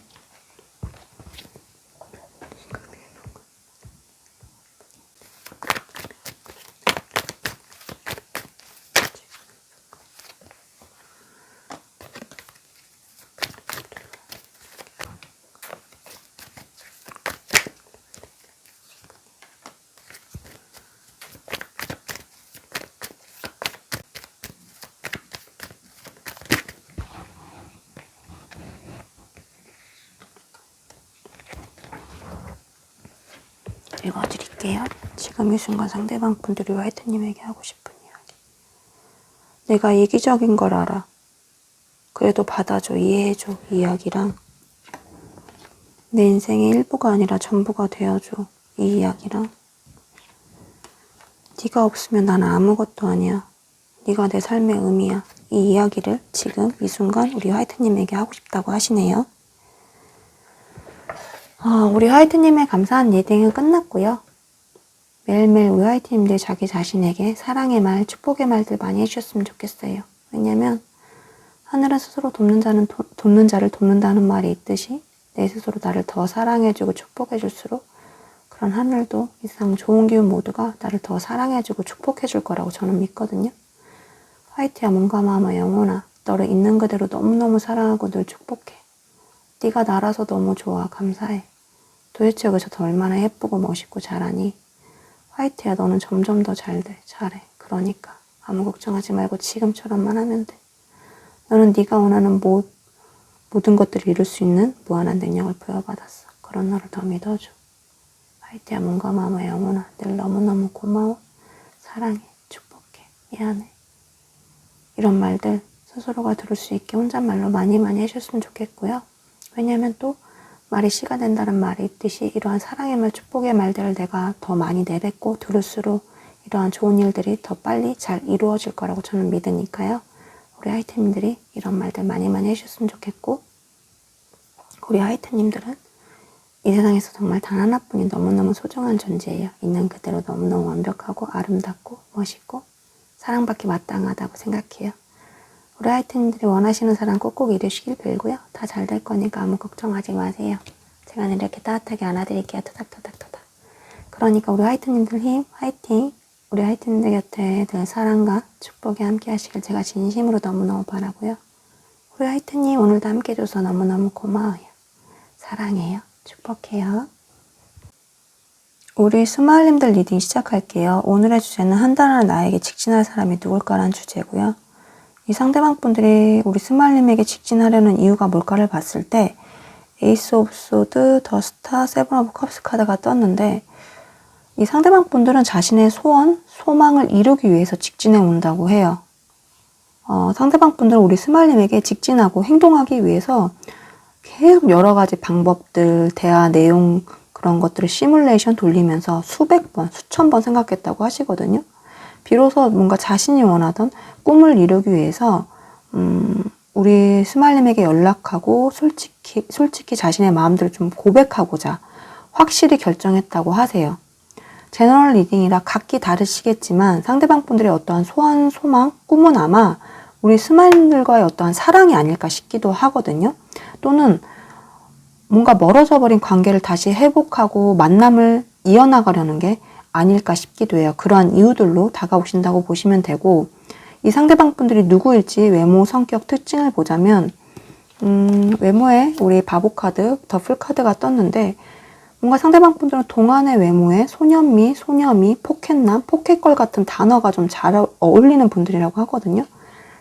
읽어드릴게요. 지금 이 순간 상대방 분들이 화이트님에게 하고 싶은 이야기. 내가 이기적인 걸 알아. 그래도 받아줘, 이해해줘. 이 이야기랑 내 인생의 일부가 아니라 전부가 되어줘. 이 이야기랑 네가 없으면 난 아무것도 아니야. 네가 내 삶의 의미야. 이 이야기를 지금 이 순간 우리 화이트님에게 하고 싶다고 하시네요. 우리 화이트님의 감사한 리딩은 끝났고요. 매일매일 우리 화이트님들 자기 자신에게 사랑의 말, 축복의 말들 많이 해주셨으면 좋겠어요. 왜냐면 하늘은 스스로 돕는 자를 돕는다는 말이 있듯이 내 스스로 나를 더 사랑해주고 축복해줄수록 그런 하늘도 이 세상 좋은 기운 모두가 나를 더 사랑해주고 축복해줄 거라고 저는 믿거든요. 화이트야, 몸과 마음과 영혼아, 너를 있는 그대로 너무너무 사랑하고 늘 축복해. 네가 나라서 너무 좋아. 감사해. 도대체 여기서 더 얼마나 예쁘고 멋있고 잘하니? 화이트야, 너는 점점 더 잘 돼. 잘해. 그러니까 아무 걱정하지 말고 지금처럼만 하면 돼. 너는 네가 원하는 모든 것들을 이룰 수 있는 무한한 능력을 부여받았어. 그런 너를 더 믿어줘. 화이트야, 몸과 마음과 영혼아, 늘 너무너무 고마워. 사랑해. 축복해. 미안해. 이런 말들 스스로가 들을 수 있게 혼잣말로 많이 해주셨으면 좋겠고요. 왜냐하면 또 말이 씨가 된다는 말이 있듯이 이러한 사랑의 말, 축복의 말들을 내가 더 많이 내뱉고 들을수록 이러한 좋은 일들이 더 빨리 잘 이루어질 거라고 저는 믿으니까요. 우리 하이트님들이 이런 말들 많이 해주셨으면 좋겠고, 우리 하이트님들은 이 세상에서 정말 단 하나뿐인 너무너무 소중한 존재예요. 있는 그대로 너무너무 완벽하고 아름답고 멋있고 사랑받기 마땅하다고 생각해요. 우리 하이트님들이 원하시는 사랑 꼭꼭 이루시길 빌고요. 다 잘 될 거니까 아무 걱정하지 마세요. 제가 이렇게 따뜻하게 안아드릴게요. 토닥토닥토닥. 그러니까 우리 하이트님들 힘, 화이팅! 우리 하이트님들 곁에 늘 사랑과 축복이 함께 하시길 제가 진심으로 너무너무 바라고요. 우리 하이트님 오늘도 함께 해줘서 너무너무 고마워요. 사랑해요. 축복해요. 우리 스마일님들 리딩 시작할게요. 오늘의 주제는 한 달 안에 나에게 직진할 사람이 누굴까라는 주제고요. 이 상대방 분들이 우리 스마일님에게 직진하려는 이유가 뭘까를 봤을 때 에이스 오브 소드, 더 스타, 세븐 오브 컵스 카드가 떴는데 이 상대방 분들은 자신의 소원, 소망을 이루기 위해서 직진해 온다고 해요. 상대방 분들은 우리 스마일님에게 직진하고 행동하기 위해서 계속 여러 가지 방법들, 대화 내용 그런 것들을 시뮬레이션 돌리면서 수백 번, 수천 번 생각했다고 하시거든요. 비로소 뭔가 자신이 원하던 꿈을 이루기 위해서 우리 스마일님에게 연락하고 솔직히 자신의 마음들을 좀 고백하고자 확실히 결정했다고 하세요. 제너럴 리딩이라 각기 다르시겠지만 상대방 분들의 어떠한 소원, 소망, 꿈은 아마 우리 스마일님들과의 어떠한 사랑이 아닐까 싶기도 하거든요. 또는 뭔가 멀어져 버린 관계를 다시 회복하고 만남을 이어나가려는 게 아닐까 싶기도 해요. 그러한 이유들로 다가오신다고 보시면 되고, 이 상대방 분들이 누구일지 외모, 성격, 특징을 보자면 외모에 우리 바보 카드, 더풀 카드가 떴는데 뭔가 상대방 분들은 동안의 외모에 소년미, 소녀미, 포켓남, 포켓걸 같은 단어가 좀 잘 어울리는 분들이라고 하거든요.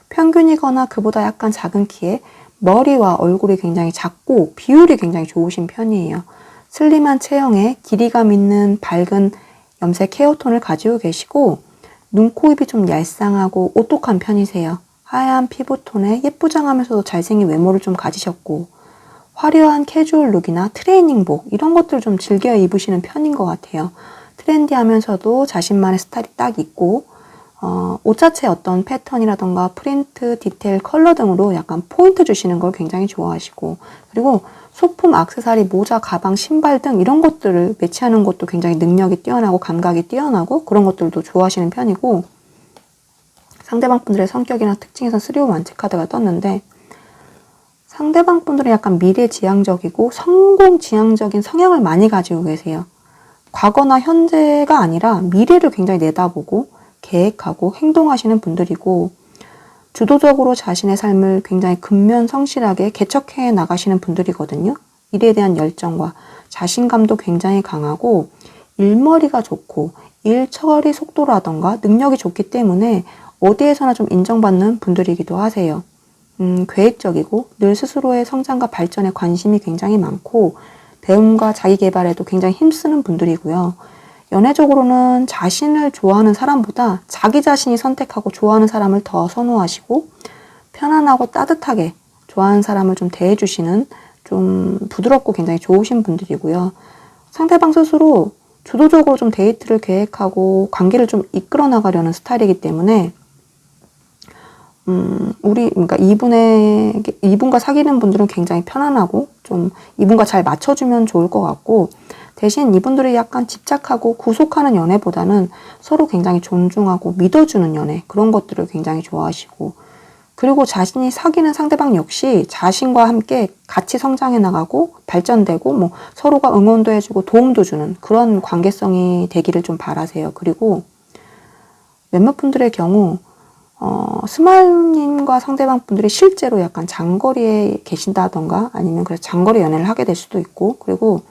평균이거나 그보다 약간 작은 키에 머리와 얼굴이 굉장히 작고 비율이 굉장히 좋으신 편이에요. 슬림한 체형에 길이감 있는 밝은 염색 헤어톤을 가지고 계시고 눈, 코, 입이 좀 얄쌍하고 오똑한 편이세요. 하얀 피부톤에 예쁘장하면서도 잘생긴 외모를 좀 가지셨고 화려한 캐주얼 룩이나 트레이닝복 이런 것들을 좀 즐겨 입으시는 편인 것 같아요. 트렌디하면서도 자신만의 스타일이 딱 있고 옷 자체의 어떤 패턴이라던가 프린트, 디테일, 컬러 등으로 약간 포인트 주시는 걸 굉장히 좋아하시고 그리고 소품, 액세서리, 모자, 가방, 신발 등 이런 것들을 매치하는 것도 굉장히 능력이 뛰어나고 감각이 뛰어나고 그런 것들도 좋아하시는 편이고 상대방 분들의 성격이나 특징에선 3오 완체 카드가 떴는데 상대방 분들은 약간 미래지향적이고 성공지향적인 성향을 많이 가지고 계세요. 과거나 현재가 아니라 미래를 굉장히 내다보고 계획하고 행동하시는 분들이고 주도적으로 자신의 삶을 굉장히 근면성실하게 개척해 나가시는 분들이거든요. 일에 대한 열정과 자신감도 굉장히 강하고 일머리가 좋고 일 처리 속도라던가 능력이 좋기 때문에 어디에서나 좀 인정받는 분들이기도 하세요. 계획적이고 늘 스스로의 성장과 발전에 관심이 굉장히 많고 배움과 자기 개발에도 굉장히 힘쓰는 분들이고요. 연애적으로는 자신을 좋아하는 사람보다 자기 자신이 선택하고 좋아하는 사람을 더 선호하시고 편안하고 따뜻하게 좋아하는 사람을 좀 대해주시는 좀 부드럽고 굉장히 좋으신 분들이고요. 상대방 스스로 주도적으로 좀 데이트를 계획하고 관계를 좀 이끌어 나가려는 스타일이기 때문에 그러니까 이분과 사귀는 분들은 굉장히 편안하고 좀 이분과 잘 맞춰주면 좋을 것 같고 대신 이분들이 약간 집착하고 구속하는 연애보다는 서로 굉장히 존중하고 믿어주는 연애, 그런 것들을 굉장히 좋아하시고, 그리고 자신이 사귀는 상대방 역시 자신과 함께 같이 성장해 나가고 발전되고 뭐 서로가 응원도 해주고 도움도 주는 그런 관계성이 되기를 좀 바라세요. 그리고 몇몇 분들의 경우 스마일님과 상대방 분들이 실제로 약간 장거리에 계신다던가 아니면 그래서 장거리 연애를 하게 될 수도 있고, 그리고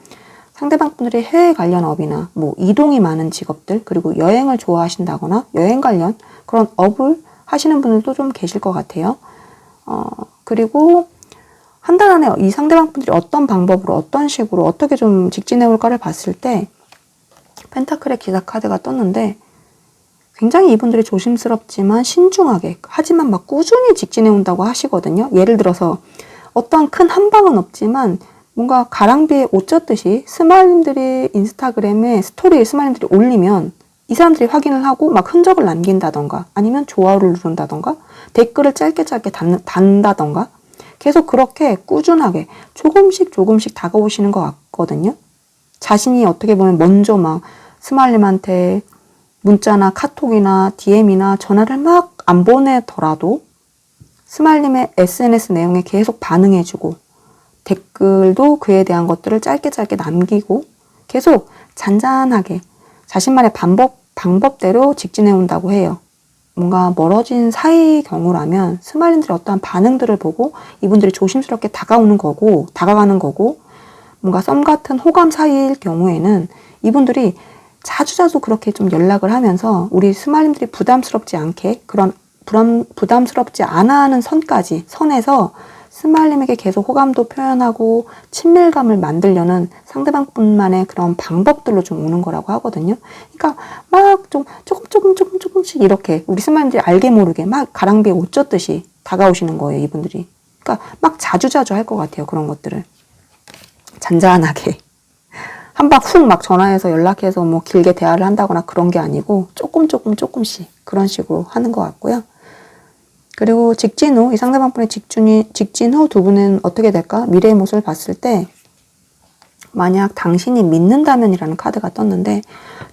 상대방 분들이 해외 관련 업이나 뭐 이동이 많은 직업들, 그리고 여행을 좋아하신다거나 여행 관련 그런 업을 하시는 분들도 좀 계실 것 같아요. 그리고 한 달 안에 이 상대방 분들이 어떤 방법으로 어떤 식으로 어떻게 좀 직진해 올까를 봤을 때 펜타클의 기사 카드가 떴는데, 굉장히 이분들이 조심스럽지만 신중하게, 하지만 막 꾸준히 직진해 온다고 하시거든요. 예를 들어서 어떠한 큰 한방은 없지만 뭔가 가랑비에 옷 젖듯이 스마일님들이 인스타그램에 스토리에 스마일님들이 올리면 이 사람들이 확인을 하고 막 흔적을 남긴다던가 아니면 좋아요를 누른다던가 댓글을 짧게 단다던가 계속 그렇게 꾸준하게 조금씩 다가오시는 것 같거든요. 자신이 어떻게 보면 먼저 막 스마일님한테 문자나 카톡이나 DM이나 전화를 막 안 보내더라도 스마일님의 SNS 내용에 계속 반응해주고 댓글도 그에 대한 것들을 짧게 남기고 계속 잔잔하게 자신만의 방법대로 직진해 온다고 해요. 뭔가 멀어진 사이의 경우라면 스마일님들의 어떠한 반응들을 보고 이분들이 조심스럽게 다가가는 거고, 뭔가 썸 같은 호감 사이일 경우에는 이분들이 자주 그렇게 좀 연락을 하면서 우리 스마일님들이 부담스럽지 않게 그런 부담스럽지 않아 하는 선에서 스마일님에게 계속 호감도 표현하고 친밀감을 만들려는 상대방뿐만의 그런 방법들로 좀 오는 거라고 하거든요. 그러니까 막 좀 조금씩 이렇게 우리 스마일님들이 알게 모르게 막 가랑비에 옷 젖듯이 다가오시는 거예요, 이분들이. 그러니까 막 자주 할 것 같아요, 그런 것들을. 잔잔하게. 한 방 훅 막 전화해서 연락해서 뭐 길게 대화를 한다거나 그런 게 아니고 조금씩 그런 식으로 하는 것 같고요. 그리고 직진 후, 이 상대방분의 직진 후 두 분은 어떻게 될까? 미래의 모습을 봤을 때 만약 당신이 믿는다면이라는 카드가 떴는데,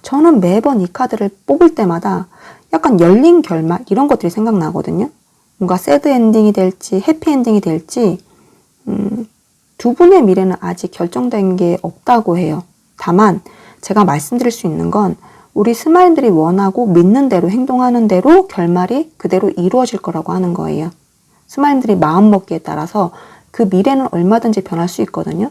저는 매번 이 카드를 뽑을 때마다 약간 열린 결말 이런 것들이 생각나거든요. 뭔가 새드 엔딩이 될지 해피 엔딩이 될지 두 분의 미래는 아직 결정된 게 없다고 해요. 다만 제가 말씀드릴 수 있는 건 우리 스마일들이 원하고 믿는 대로 행동하는 대로 결말이 그대로 이루어질 거라고 하는 거예요. 스마일들이 마음먹기에 따라서 그 미래는 얼마든지 변할 수 있거든요.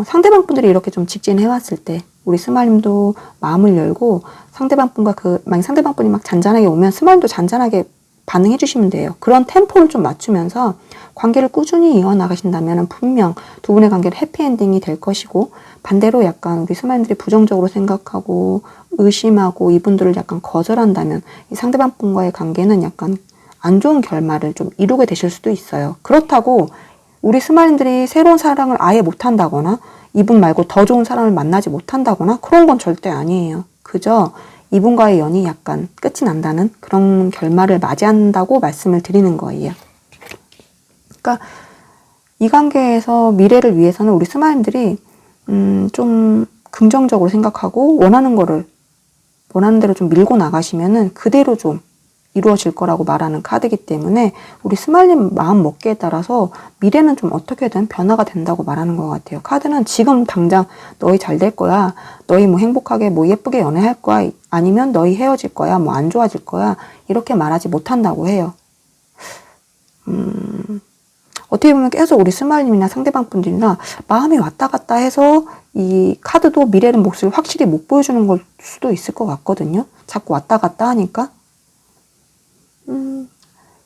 상대방 분들이 이렇게 좀 직진해왔을 때 우리 스마일님도 마음을 열고 상대방분과 만약 상대방분이 막 잔잔하게 오면 스마일도 잔잔하게 반응해 주시면 돼요. 그런 템포를 좀 맞추면서 관계를 꾸준히 이어나가신다면 분명 두 분의 관계는 해피엔딩이 될 것이고, 반대로 약간 우리 스마일들이 부정적으로 생각하고 의심하고 이분들을 약간 거절한다면 이 상대방 분과의 관계는 약간 안 좋은 결말을 좀 이루게 되실 수도 있어요. 그렇다고 우리 스마일들이 새로운 사랑을 아예 못한다거나 이분 말고 더 좋은 사람을 만나지 못한다거나 그런 건 절대 아니에요. 그저 이분과의 연이 약간 끝이 난다는 그런 결말을 맞이한다고 말씀을 드리는 거예요. 그러니까 이 관계에서 미래를 위해서는 우리 스마일들이 좀 긍정적으로 생각하고 원하는 대로 좀 밀고 나가시면은 그대로 좀 이루어질 거라고 말하는 카드이기 때문에 우리 스마일님 마음 먹기에 따라서 미래는 좀 어떻게든 변화가 된다고 말하는 것 같아요. 카드는 지금 당장 너희 잘 될 거야, 너희 뭐 행복하게 뭐 예쁘게 연애할 거야, 아니면 너희 헤어질 거야, 뭐 안 좋아질 거야, 이렇게 말하지 못한다고 해요. 어떻게 보면 계속 우리 스마일님이나 상대방 분들이나 마음이 왔다 갔다 해서 이 카드도 미래는 몫을 확실히 못 보여주는 걸 수도 있을 것 같거든요. 자꾸 왔다 갔다 하니까.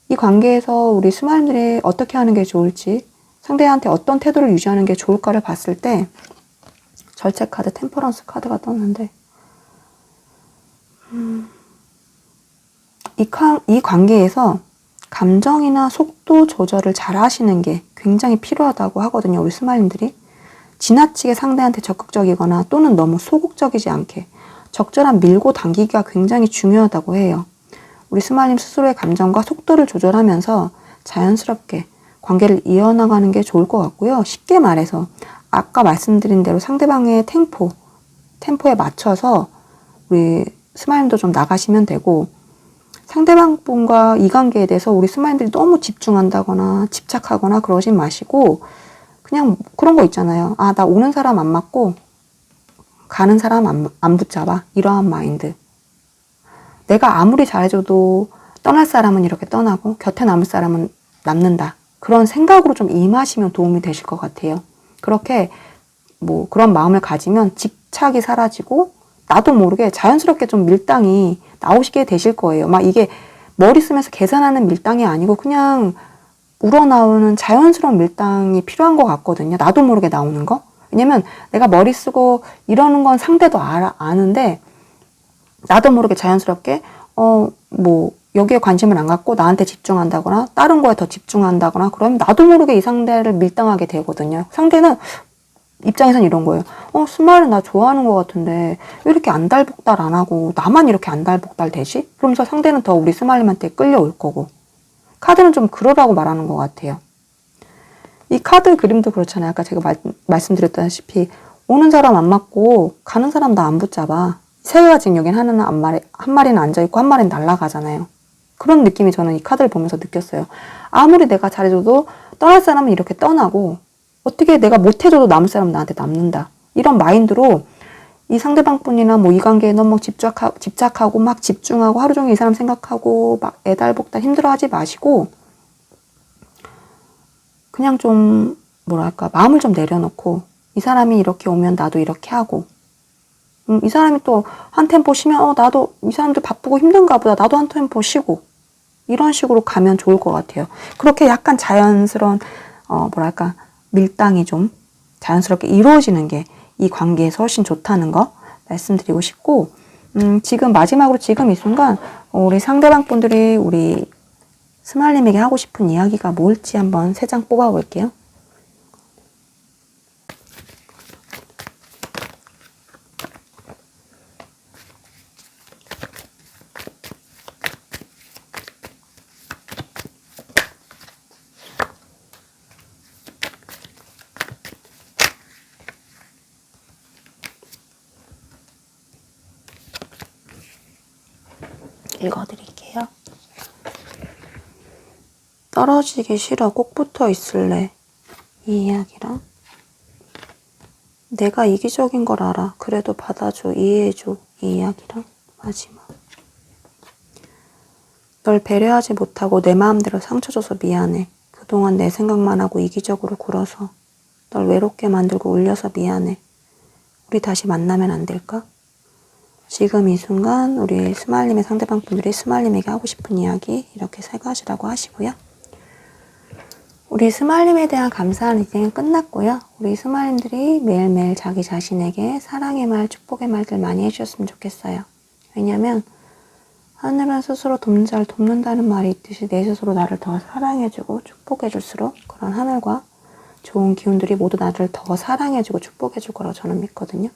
이 관계에서 우리 스마일들이 어떻게 하는 게 좋을지, 상대한테 어떤 태도를 유지하는 게 좋을까를 봤을 때 절제 카드, 템퍼런스 카드가 떴는데 이 관계에서 감정이나 속도 조절을 잘 하시는 게 굉장히 필요하다고 하거든요. 우리 스마일들이 지나치게 상대한테 적극적이거나 또는 너무 소극적이지 않게 적절한 밀고 당기기가 굉장히 중요하다고 해요. 우리 스마일님 스스로의 감정과 속도를 조절하면서 자연스럽게 관계를 이어나가는 게 좋을 것 같고요. 쉽게 말해서 아까 말씀드린 대로 상대방의 템포에 맞춰서 우리 스마일도 좀 나가시면 되고, 상대방 분과 이 관계에 대해서 우리 스마일들이 너무 집중한다거나 집착하거나 그러진 마시고, 그냥 그런 거 있잖아요. 아, 나 오는 사람 안 맞고 가는 사람 안 붙잡아. 이러한 마인드. 내가 아무리 잘해줘도 떠날 사람은 이렇게 떠나고 곁에 남을 사람은 남는다. 그런 생각으로 좀 임하시면 도움이 되실 것 같아요. 그렇게 뭐 그런 마음을 가지면 집착이 사라지고 나도 모르게 자연스럽게 좀 밀당이 나오시게 되실 거예요. 막 이게 머리 쓰면서 계산하는 밀당이 아니고 그냥 우러나오는 자연스러운 밀당이 필요한 것 같거든요. 나도 모르게 나오는 거. 왜냐면 내가 머리 쓰고 이러는 건 상대도 아는데 나도 모르게 자연스럽게 뭐 여기에 관심을 안 갖고 나한테 집중한다거나 다른 거에 더 집중한다거나 그러면 나도 모르게 이 상대를 밀당하게 되거든요. 상대는 입장에선 이런 거예요. 스마일은 나 좋아하는 것 같은데 왜 이렇게 안달복달 안 하고 나만 이렇게 안달복달 되지? 그러면서 상대는 더 우리 스마일님한테 끌려올 거고. 카드는 좀 그러라고 말하는 것 같아요. 이 카드 그림도 그렇잖아요. 아까 제가 말씀드렸다시피 오는 사람 안 맞고 가는 사람 나 안 붙잡아. 세 개가 지금 여긴 한 마리는 앉아있고 한 마리는 날아가잖아요. 그런 느낌이 저는 이 카드를 보면서 느꼈어요. 아무리 내가 잘해줘도 떠날 사람은 이렇게 떠나고 어떻게 내가 못해줘도 남을 사람은 나한테 남는다. 이런 마인드로 이 상대방뿐이나 뭐 이 관계에 너무 집착하고 막 집중하고 하루 종일 이 사람 생각하고 막 애달복달 힘들어하지 마시고 그냥 좀 뭐랄까 마음을 좀 내려놓고 이 사람이 이렇게 오면 나도 이렇게 하고 이 사람이 또 한 템포 쉬면 나도 이 사람들 바쁘고 힘든가 보다 나도 한 템포 쉬고 이런 식으로 가면 좋을 것 같아요. 그렇게 약간 자연스러운 뭐랄까 밀당이 좀 자연스럽게 이루어지는 게 이 관계에서 훨씬 좋다는 거 말씀드리고 싶고 지금 마지막으로 지금 이 순간 우리 상대방 분들이 우리 스마일님에게 하고 싶은 이야기가 뭘지 한번 3장 뽑아 볼게요. 읽어드릴게요. 떨어지기 싫어 꼭 붙어 있을래 이 이야기랑 내가 이기적인 걸 알아 그래도 받아줘 이해해줘 이 이야기랑 마지막 널 배려하지 못하고 내 마음대로 상처 줘서 미안해 그동안 내 생각만 하고 이기적으로 굴어서 널 외롭게 만들고 울려서 미안해 우리 다시 만나면 안 될까? 지금 이 순간 우리 스마일님의 상대방 분들이 스마일님에게 하고 싶은 이야기 이렇게 3가지라고 하시고요. 우리 스마일님에 대한 감사한 리딩은 끝났고요. 우리 스마일님들이 매일매일 자기 자신에게 사랑의 말, 축복의 말들 많이 해주셨으면 좋겠어요. 왜냐면 하늘은 스스로 돕는 자를 돕는다는 말이 있듯이 내 스스로 나를 더 사랑해주고 축복해줄수록 그런 하늘과 좋은 기운들이 모두 나를 더 사랑해주고 축복해줄 거라고 저는 믿거든요.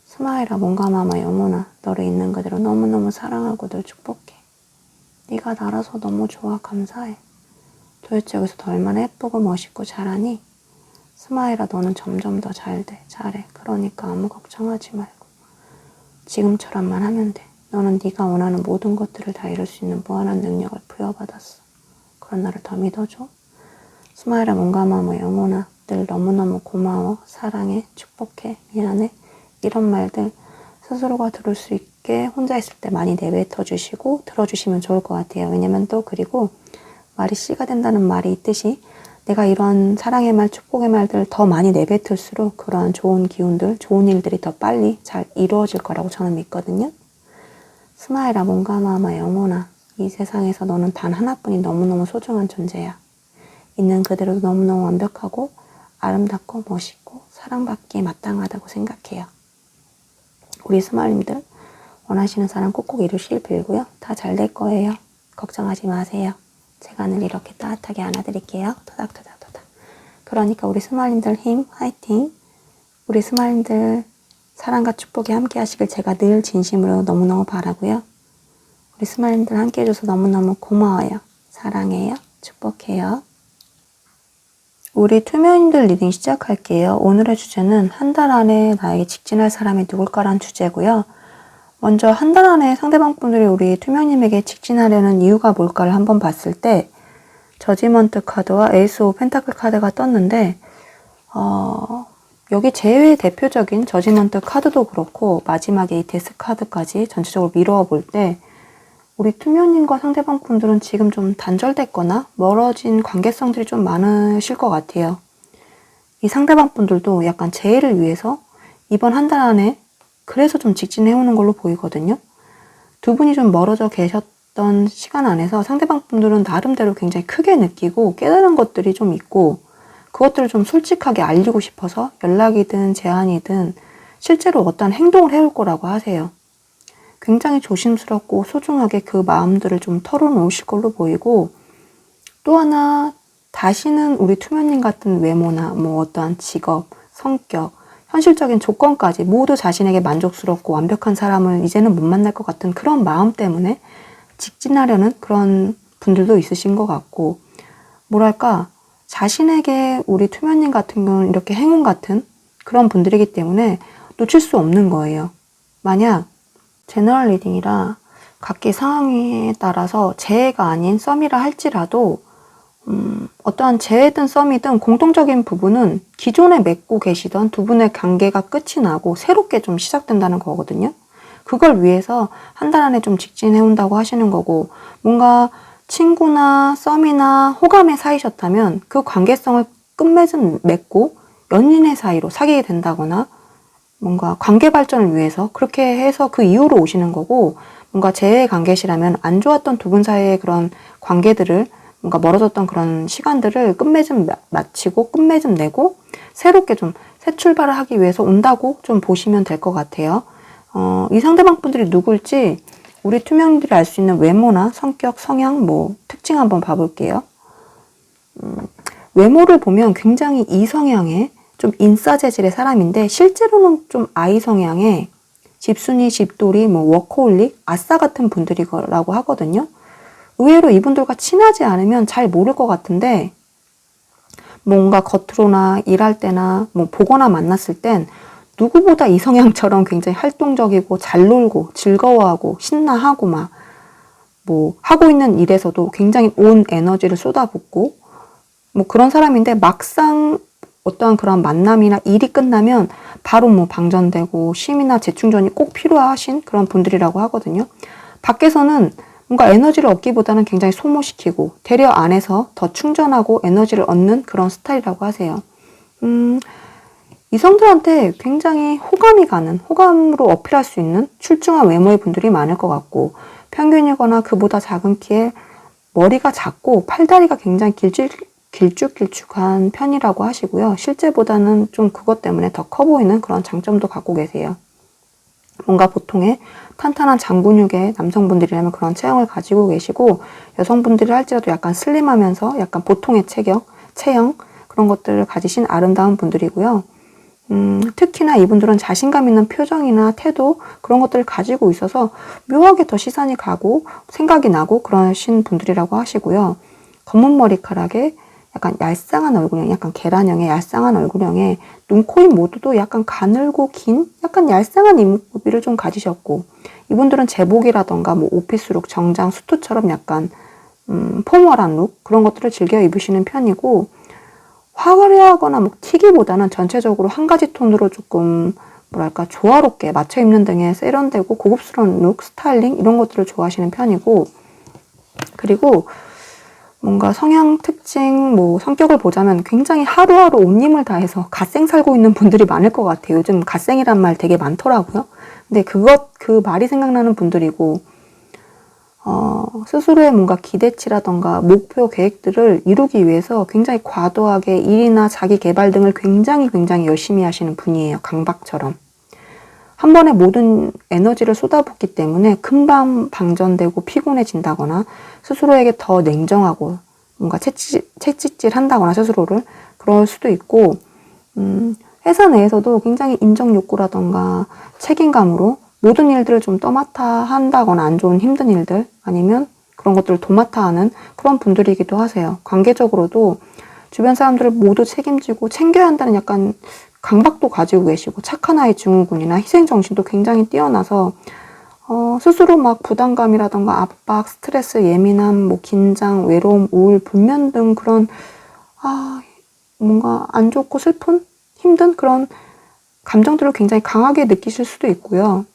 스마일아 몸과 마음아 영혼아 너를 있는 그대로 너무너무 사랑하고 늘 축복해. 네가 나라서 너무 좋아 감사해. 도대체 여기서 더 얼마나 예쁘고 멋있고 잘하니? 스마일아 너는 점점 더 잘돼 잘해. 그러니까 아무 걱정하지 말고 지금처럼만 하면 돼. 너는 네가 원하는 모든 것들을 다 이룰 수 있는 무한한 능력을 부여받았어. 그런 나를 더 믿어줘. 스마일아 몸과 마음아 영혼아 늘 너무너무 고마워 사랑해 축복해 미안해 이런 말들 스스로가 들을 수 있게 혼자 있을 때 많이 내뱉어 주시고 들어주시면 좋을 것 같아요. 왜냐면 또 그리고 말이 씨가 된다는 말이 있듯이 내가 이런 사랑의 말, 축복의 말들을 더 많이 내뱉을수록 그러한 좋은 기운들, 좋은 일들이 더 빨리 잘 이루어질 거라고 저는 믿거든요. 스마일아 몸과 마음아 영혼아 이 세상에서 너는 단 하나뿐인 너무너무 소중한 존재야. 있는 그대로도 너무너무 완벽하고 아름답고 멋있고 사랑받기에 마땅하다고 생각해요. 우리 스마일님들 원하시는 사랑 꼭꼭 이루시길 빌고요. 다 잘 될 거예요. 걱정하지 마세요. 제가 늘 이렇게 따뜻하게 안아드릴게요. 토닥토닥토닥. 그러니까 우리 스마일님들 힘 화이팅. 우리 스마일님들 사랑과 축복이 함께 하시길 제가 늘 진심으로 너무너무 바라고요. 우리 스마일님들 함께 해줘서 너무너무 고마워요. 사랑해요. 축복해요. 우리 투명인들 리딩 시작할게요. 오늘의 주제는 한 달 안에 나에게 직진할 사람이 누굴까라는 주제고요. 먼저 한 달 안에 상대방 분들이 우리 투명님에게 직진하려는 이유가 뭘까를 한번 봤을 때 저지먼트 카드와 에이스 오브 펜타클 카드가 떴는데 여기 제일 대표적인 저지먼트 카드도 그렇고 마지막에 이 데스 카드까지 전체적으로 미루어 볼 때 우리 투명님과 상대방 분들은 지금 좀 단절됐거나 멀어진 관계성들이 좀 많으실 것 같아요. 이 상대방 분들도 약간 재해를 위해서 이번 한 달 안에 그래서 좀 직진해오는 걸로 보이거든요. 두 분이 좀 멀어져 계셨던 시간 안에서 상대방 분들은 나름대로 굉장히 크게 느끼고 깨달은 것들이 좀 있고 그것들을 좀 솔직하게 알리고 싶어서 연락이든 제안이든 실제로 어떤 행동을 해올 거라고 하세요. 굉장히 조심스럽고 소중하게 그 마음들을 좀 털어놓으실 걸로 보이고 또 하나 다시는 우리 투면님 같은 외모나 뭐 어떠한 직업, 성격, 현실적인 조건까지 모두 자신에게 만족스럽고 완벽한 사람을 이제는 못 만날 것 같은 그런 마음 때문에 직진하려는 그런 분들도 있으신 것 같고 뭐랄까 자신에게 우리 투면님 같은 경우는 이렇게 행운 같은 그런 분들이기 때문에 놓칠 수 없는 거예요. 만약 제너럴 리딩이라 각기 상황에 따라서 재해가 아닌 썸이라 할지라도 어떠한 재해든 썸이든 공통적인 부분은 기존에 맺고 계시던 두 분의 관계가 끝이 나고 새롭게 좀 시작된다는 거거든요. 그걸 위해서 한 달 안에 좀 직진해온다고 하시는 거고 뭔가 친구나 썸이나 호감의 사이셨다면 그 관계성을 끝맺음 맺고 연인의 사이로 사귀게 된다거나 뭔가 관계 발전을 위해서 그렇게 해서 그 이후로 오시는 거고 뭔가 재해 관계시라면 안 좋았던 두 분 사이의 그런 관계들을 뭔가 멀어졌던 그런 시간들을 끝맺음 마치고 끝맺음 내고 새롭게 좀 새 출발을 하기 위해서 온다고 좀 보시면 될 것 같아요. 이 상대방 분들이 누굴지 우리 투명인들이 알 수 있는 외모나 성격, 성향, 뭐 특징 한번 봐볼게요. 외모를 보면 굉장히 이성향의 좀 인싸 재질의 사람인데 실제로는 좀 아이 성향의 집순이, 집돌이, 뭐 워커홀릭, 아싸 같은 분들이라고 하거든요. 의외로 이분들과 친하지 않으면 잘 모를 것 같은데 뭔가 겉으로나 일할 때나 뭐 보거나 만났을 땐 누구보다 이 성향처럼 굉장히 활동적이고 잘 놀고 즐거워하고 신나하고 막 뭐 하고 있는 일에서도 굉장히 온 에너지를 쏟아붓고 뭐 그런 사람인데 막상 어떠한 그런 만남이나 일이 끝나면 바로 뭐 방전되고 쉼이나 재충전이 꼭 필요하신 그런 분들이라고 하거든요. 밖에서는 뭔가 에너지를 얻기보다는 굉장히 소모시키고 되려 안에서 더 충전하고 에너지를 얻는 그런 스타일이라고 하세요. 이성들한테 굉장히 호감이 가는, 호감으로 어필할 수 있는 출중한 외모의 분들이 많을 것 같고 평균이거나 그보다 작은 키에 머리가 작고 팔다리가 굉장히 길쭉길쭉한 편이라고 하시고요. 실제보다는 좀 그것 때문에 더 커 보이는 그런 장점도 갖고 계세요. 뭔가 보통의 탄탄한 장근육의 남성분들이라면 그런 체형을 가지고 계시고 여성분들이 할지라도 약간 슬림하면서 약간 보통의 체형 그런 것들을 가지신 아름다운 분들이고요. 특히나 이분들은 자신감 있는 표정이나 태도 그런 것들을 가지고 있어서 묘하게 더 시선이 가고 생각이 나고 그러신 분들이라고 하시고요. 검은 머리카락에 약간 얄쌍한 얼굴형, 약간 계란형의 얄쌍한 얼굴형에 눈, 코, 입 모두도 약간 가늘고 긴 약간 얄쌍한 이목구비를 좀 가지셨고 이분들은 제복이라던가 뭐 오피스룩, 정장, 수트처럼 약간 포멀한 룩 그런 것들을 즐겨 입으시는 편이고 화려하거나 뭐 튀기보다는 전체적으로 한 가지 톤으로 조금 뭐랄까 조화롭게 맞춰 입는 등의 세련되고 고급스러운 룩, 스타일링 이런 것들을 좋아하시는 편이고 그리고 뭔가 성향 특징, 뭐 성격을 보자면 굉장히 하루하루 온 힘을 다해서 갓생 살고 있는 분들이 많을 것 같아요. 요즘 갓생이란 말 되게 많더라고요. 근데 그 말이 생각나는 분들이고 스스로의 뭔가 기대치라던가 목표 계획들을 이루기 위해서 굉장히 과도하게 일이나 자기 개발 등을 굉장히 열심히 하시는 분이에요. 강박처럼. 한 번에 모든 에너지를 쏟아붓기 때문에 금방 방전되고 피곤해진다거나 스스로에게 더 냉정하고 뭔가 채찍질 한다거나 스스로를 그럴 수도 있고 회사 내에서도 굉장히 인정 욕구라던가 책임감으로 모든 일들을 좀 떠맡아 한다거나 안 좋은 힘든 일들 아니면 그런 것들을 도맡아 하는 그런 분들이기도 하세요. 관계적으로도 주변 사람들을 모두 책임지고 챙겨야 한다는 약간 강박도 가지고 계시고 착한 아이 증후군이나 희생정신도 굉장히 뛰어나서 스스로 막 부담감이라던가 압박, 스트레스, 예민함, 뭐 긴장, 외로움, 우울, 불면 등 그런 뭔가 안 좋고 슬픈, 힘든 그런 감정들을 굉장히 강하게 느끼실 수도 있고요.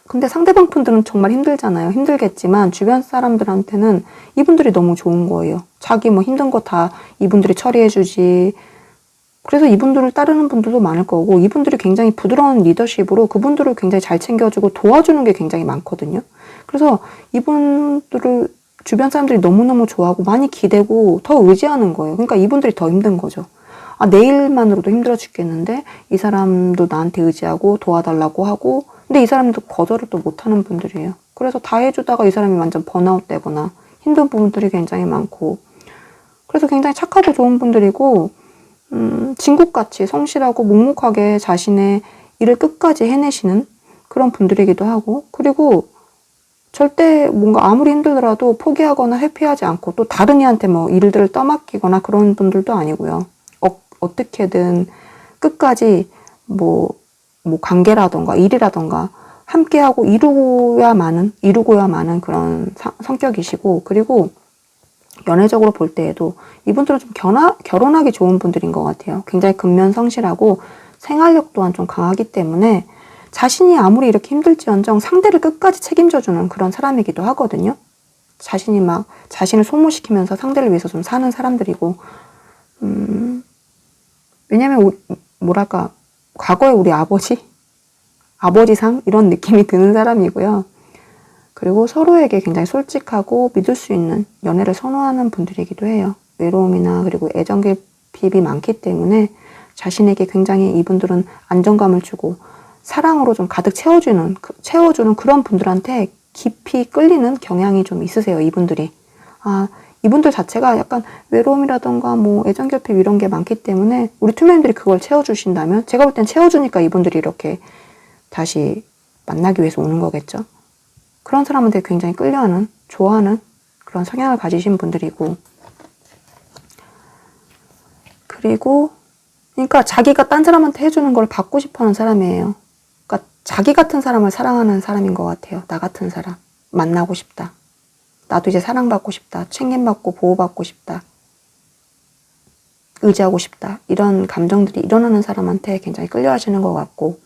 근데 상대방 분들은 정말 힘들잖아요. 힘들겠지만 주변 사람들한테는 이분들이 너무 좋은 거예요. 자기 뭐 힘든 거 다 이분들이 처리해주지. 그래서 이분들을 따르는 분들도 많을 거고, 이분들이 굉장히 부드러운 리더십으로 그분들을 굉장히 잘 챙겨주고 도와주는 게 굉장히 많거든요. 그래서 이분들을 주변 사람들이 너무너무 좋아하고 많이 기대고 더 의지하는 거예요. 그러니까 이분들이 더 힘든 거죠. 내일만으로도 힘들어 죽겠는데 이 사람도 나한테 의지하고 도와달라고 하고, 근데 이 사람도 거절을 또 못하는 분들이에요. 그래서 다 해주다가 이 사람이 완전 번아웃 되거나 힘든 부분들이 굉장히 많고, 그래서 굉장히 착하고 좋은 분들이고, 진국같이 성실하고 묵묵하게 자신의 일을 끝까지 해내시는 그런 분들이기도 하고, 그리고 절대 뭔가 아무리 힘들더라도 포기하거나 회피하지 않고 또 다른 이한테 뭐 일들을 떠맡기거나 그런 분들도 아니고요. 어떻게든 끝까지 뭐 관계라던가 일이라던가 함께하고 이루고야 마는 그런 성격이시고, 그리고 연애적으로 볼 때에도 이분들은 좀 결혼하기 좋은 분들인 것 같아요. 굉장히 근면성실하고 생활력 또한 좀 강하기 때문에 자신이 아무리 이렇게 힘들지언정 상대를 끝까지 책임져주는 그런 사람이기도 하거든요. 자신이 막 자신을 소모시키면서 상대를 위해서 좀 사는 사람들이고, 왜냐면 뭐랄까, 과거에 우리 아버지상 이런 느낌이 드는 사람이고요. 그리고 서로에게 굉장히 솔직하고 믿을 수 있는 연애를 선호하는 분들이기도 해요. 외로움이나 그리고 애정결핍이 많기 때문에 자신에게 굉장히 이분들은 안정감을 주고 사랑으로 좀 가득 채워주는 그런 분들한테 깊이 끌리는 경향이 좀 있으세요, 이분들이. 이분들 자체가 약간 외로움이라던가 뭐 애정결핍 이런 게 많기 때문에 우리 투명인들이 그걸 채워주신다면, 제가 볼 땐 채워주니까 이분들이 이렇게 다시 만나기 위해서 오는 거겠죠. 그런 사람한테 굉장히 끌려하는, 좋아하는 그런 성향을 가지신 분들이고, 그리고 그러니까 자기가 딴 사람한테 해주는 걸 받고 싶어하는 사람이에요. 그러니까 자기 같은 사람을 사랑하는 사람인 것 같아요. 나 같은 사람 만나고 싶다. 나도 이제 사랑받고 싶다. 챙김받고 보호받고 싶다. 의지하고 싶다. 이런 감정들이 일어나는 사람한테 굉장히 끌려하시는 것 같고,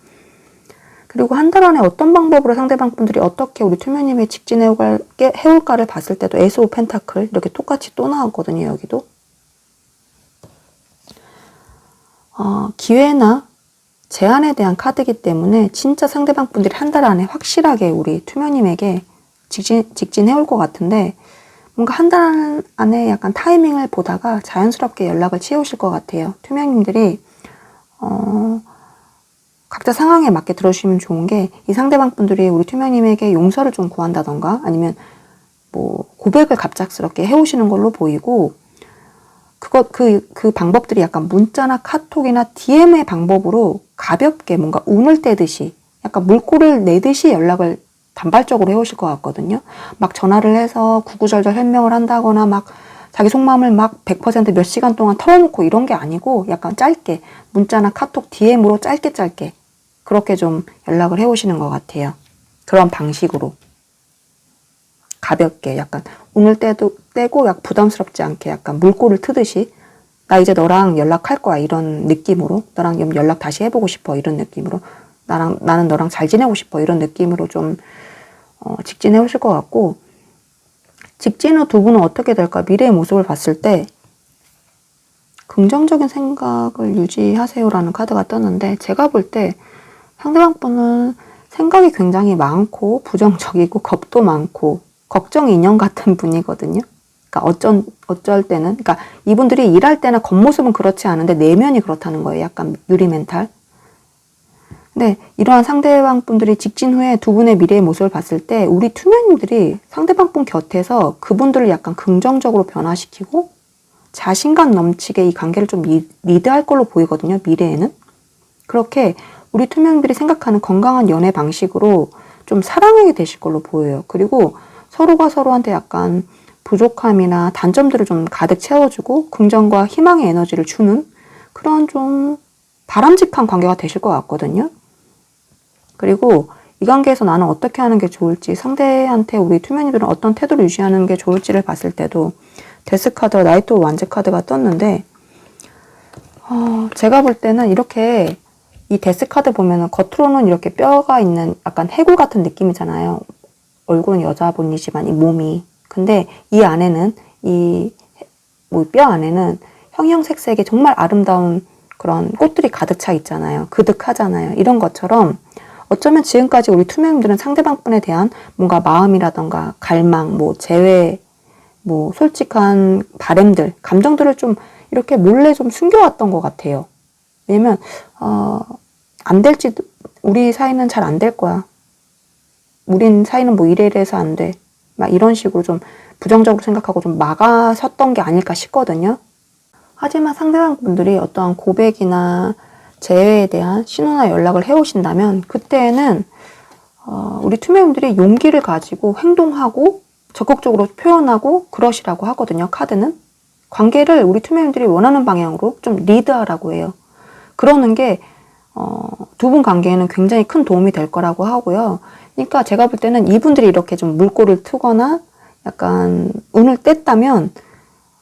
그리고 한 달 안에 어떤 방법으로 상대방 분들이 어떻게 우리 투명님의 직진해올까를 봤을 때도 에이스 오브 펜타클 이렇게 똑같이 또 나왔거든요. 여기도 기회나 제한에 대한 카드이기 때문에 진짜 상대방 분들이 한 달 안에 확실하게 우리 투명님에게 직진해올 것 같은데, 뭔가 한 달 안에 약간 타이밍을 보다가 자연스럽게 연락을 취해오실 것 같아요. 투명님들이 각자 상황에 맞게 들어주시면 좋은 게, 이 상대방 분들이 우리 투명님에게 용서를 좀 구한다던가 아니면 뭐 고백을 갑작스럽게 해오시는 걸로 보이고, 그 방법들이 약간 문자나 카톡이나 DM의 방법으로 가볍게 뭔가 운을 떼듯이 약간 물꼬를 내듯이 연락을 단발적으로 해오실 것 같거든요. 막 전화를 해서 구구절절 설명을 한다거나 막 자기 속마음을 막 100% 몇 시간 동안 털어놓고 이런 게 아니고, 약간 짧게 문자나 카톡 DM으로 짧게 그렇게 좀 연락을 해오시는 것 같아요. 그런 방식으로 가볍게 약간 운을 떼고 약 부담스럽지 않게 약간 물꼬를 트듯이, 나 이제 너랑 연락할 거야 이런 느낌으로, 너랑 연락 다시 해보고 싶어 이런 느낌으로, 나는 너랑 잘 지내고 싶어 이런 느낌으로 좀 직진해 오실 것 같고, 직진 후 두 분은 어떻게 될까? 미래의 모습을 봤을 때 긍정적인 생각을 유지하세요라는 카드가 떴는데, 제가 볼 때 상대방 분은 생각이 굉장히 많고 부정적이고 겁도 많고 걱정 인형 같은 분이거든요. 그러니까 어쩔 때는, 그러니까 이분들이 일할 때나 겉모습은 그렇지 않은데 내면이 그렇다는 거예요. 약간 유리 멘탈. 근데 이러한 상대방 분들이 직진 후에 두 분의 미래의 모습을 봤을 때 우리 투명인들이 상대방 분 곁에서 그분들을 약간 긍정적으로 변화시키고 자신감 넘치게 이 관계를 좀 리드할 걸로 보이거든요. 미래에는. 그렇게 우리 투명인들이 생각하는 건강한 연애 방식으로 좀 사랑하게 되실 걸로 보여요. 그리고 서로가 서로한테 약간 부족함이나 단점들을 좀 가득 채워주고 긍정과 희망의 에너지를 주는 그런 좀 바람직한 관계가 되실 것 같거든요. 그리고 이 관계에서 나는 어떻게 하는 게 좋을지, 상대한테 우리 투명이들은 어떤 태도를 유지하는 게 좋을지를 봤을 때도 데스 카드와 나이트 오브 완즈 카드가 떴는데, 제가 볼 때는 이렇게 이 데스 카드 보면은 겉으로는 이렇게 뼈가 있는 약간 해골 같은 느낌이잖아요. 얼굴은 여자분이지만 이 몸이. 근데 이 안에는 이 뭐 뼈 안에는 형형색색의 정말 아름다운 그런 꽃들이 가득 차 있잖아요. 그득하잖아요. 이런 것처럼 어쩌면 지금까지 우리 투명인들은 상대방 분에 대한 뭔가 마음이라던가 갈망, 뭐 재회, 뭐 솔직한 바램들, 감정들을 좀 이렇게 몰래 좀 숨겨왔던 것 같아요. 왜냐면 안 될지, 우리 사이는 잘 안 될 거야. 우린 사이는 뭐 이래서 안 돼. 막 이런 식으로 좀 부정적으로 생각하고 좀 막아섰던 게 아닐까 싶거든요. 하지만 상대방 분들이 어떠한 고백이나 재회에 대한 신호나 연락을 해오신다면 그때는 우리 투명인들이 용기를 가지고 행동하고 적극적으로 표현하고 그러시라고 하거든요. 카드는. 관계를 우리 투명인들이 원하는 방향으로 좀 리드하라고 해요. 그러는 게 두 분 관계에는 굉장히 큰 도움이 될 거라고 하고요. 그러니까 제가 볼 때는 이분들이 이렇게 좀 물꼬를 트거나 약간 운을 뗐다면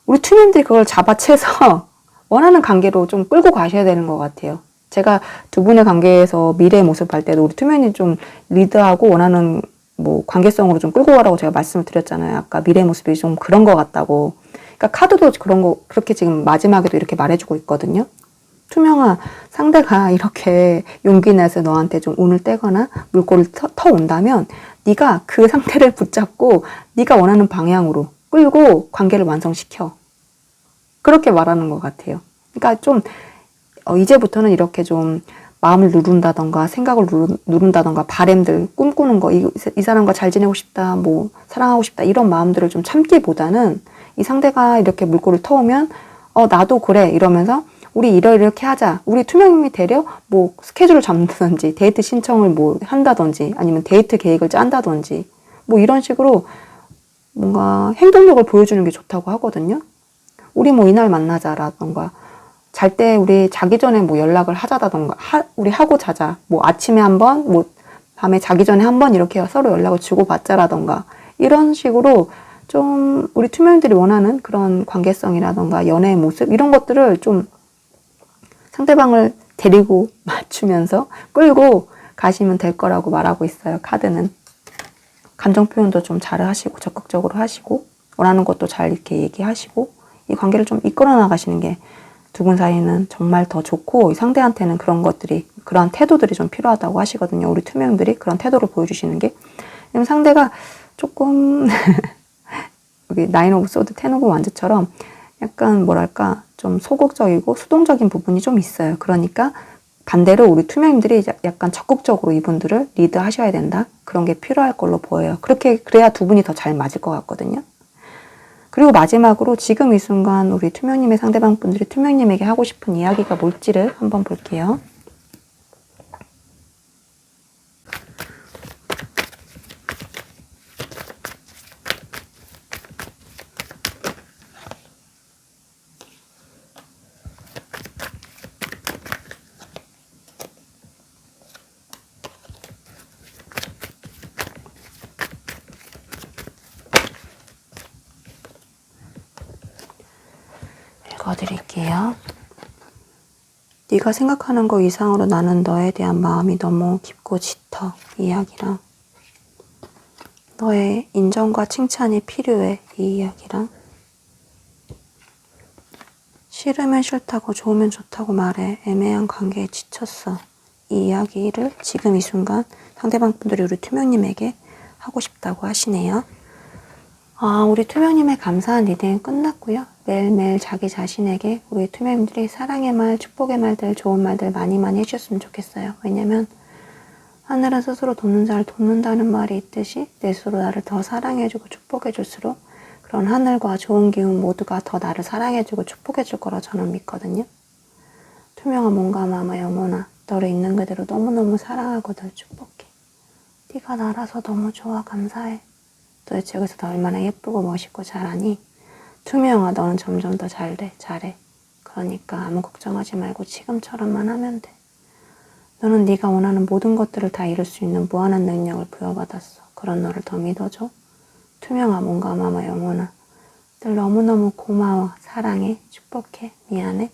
우리 투명인들이 그걸 잡아채서 원하는 관계로 좀 끌고 가셔야 되는 것 같아요. 제가 두 분의 관계에서 미래의 모습 볼 때도 우리 투명인이 좀 리드하고 원하는 뭐 관계성으로 좀 끌고 가라고 제가 말씀을 드렸잖아요. 아까 미래의 모습이 좀 그런 것 같다고. 그러니까 카드도 그런 거 그렇게 지금 마지막에도 이렇게 말해주고 있거든요. 투명아, 상대가 이렇게 용기 내서 너한테 좀 운을 떼거나 물꼬를 터온다면 네가 그 상태를 붙잡고 네가 원하는 방향으로 끌고 관계를 완성시켜. 그렇게 말하는 것 같아요. 그러니까 좀 이제부터는 이렇게 좀 마음을 누른다던가 생각을 누른다던가 바램들 꿈꾸는 거, 이 사람과 잘 지내고 싶다, 뭐 사랑하고 싶다 이런 마음들을 좀 참기보다는 이 상대가 이렇게 물꼬를 터오면 나도 그래 이러면서 우리 이렇게 하자. 우리 투명인이 되려 뭐 스케줄을 잡는다든지 데이트 신청을 뭐 한다든지 아니면 데이트 계획을 짠다든지 뭐 이런 식으로 뭔가 행동력을 보여주는 게 좋다고 하거든요. 우리 뭐 이날 만나자라던가 잘 때 우리 자기 전에 뭐 연락을 하자다던가 우리 하고 자자. 뭐 아침에 한번 뭐 밤에 자기 전에 한번 이렇게 서로 연락을 주고받자라던가 이런 식으로 좀 우리 투명인들이 원하는 그런 관계성이라던가 연애의 모습 이런 것들을 좀 상대방을 데리고 맞추면서 끌고 가시면 될 거라고 말하고 있어요. 카드는. 감정 표현도 좀 잘 하시고 적극적으로 하시고 원하는 것도 잘 이렇게 얘기하시고 이 관계를 좀 이끌어 나가시는 게 두 분 사이는 정말 더 좋고 상대한테는 그런 것들이 그런 태도들이 좀 필요하다고 하시거든요. 우리 투명들이 그런 태도를 보여주시는 게. 왜냐면 상대가 조금 여기 나인 오브 소드, 텐 오브 완즈처럼 약간 뭐랄까 좀 소극적이고 수동적인 부분이 좀 있어요. 그러니까 반대로 우리 투명인들이 약간 적극적으로 이분들을 리드하셔야 된다. 그런 게 필요할 걸로 보여요. 그래야 두 분이 더 잘 맞을 것 같거든요. 그리고 마지막으로 지금 이 순간 우리 투명님의 상대방 분들이 투명님에게 하고 싶은 이야기가 뭘지를 한번 볼게요. 읽어드릴게요. 네가 생각하는 거 이상으로 나는 너에 대한 마음이 너무 깊고 짙어. 이 이야기랑 너의 인정과 칭찬이 필요해. 이 이야기랑 싫으면 싫다고 좋으면 좋다고 말해. 애매한 관계에 지쳤어. 이 이야기를 지금 이 순간 상대방 분들이 우리 투명님에게 하고 싶다고 하시네요. 우리 투명님의 감사한 리딩은 끝났고요. 매일매일 자기 자신에게 우리 투명님들이 사랑의 말, 축복의 말들, 좋은 말들 많이 많이 해주셨으면 좋겠어요. 왜냐면 하늘은 스스로 돕는 자를 돕는다는 말이 있듯이 내 스스로 나를 더 사랑해주고 축복해줄수록 그런 하늘과 좋은 기운 모두가 더 나를 사랑해주고 축복해줄 거라 저는 믿거든요. 투명한 몸과 마음아 영혼아 너를 있는 그대로 너무너무 사랑하고 널 축복해. 네가 나라서 너무 좋아 감사해. 도대체 여기서 너 얼마나 예쁘고 멋있고 잘하니? 투명아, 너는 점점 더 잘돼, 잘해. 그러니까 아무 걱정하지 말고 지금처럼만 하면 돼. 너는 네가 원하는 모든 것들을 다 이룰 수 있는 무한한 능력을 부여받았어. 그런 너를 더 믿어줘. 투명아, 몸감아마, 영원아. 늘 너무너무 고마워, 사랑해, 축복해, 미안해.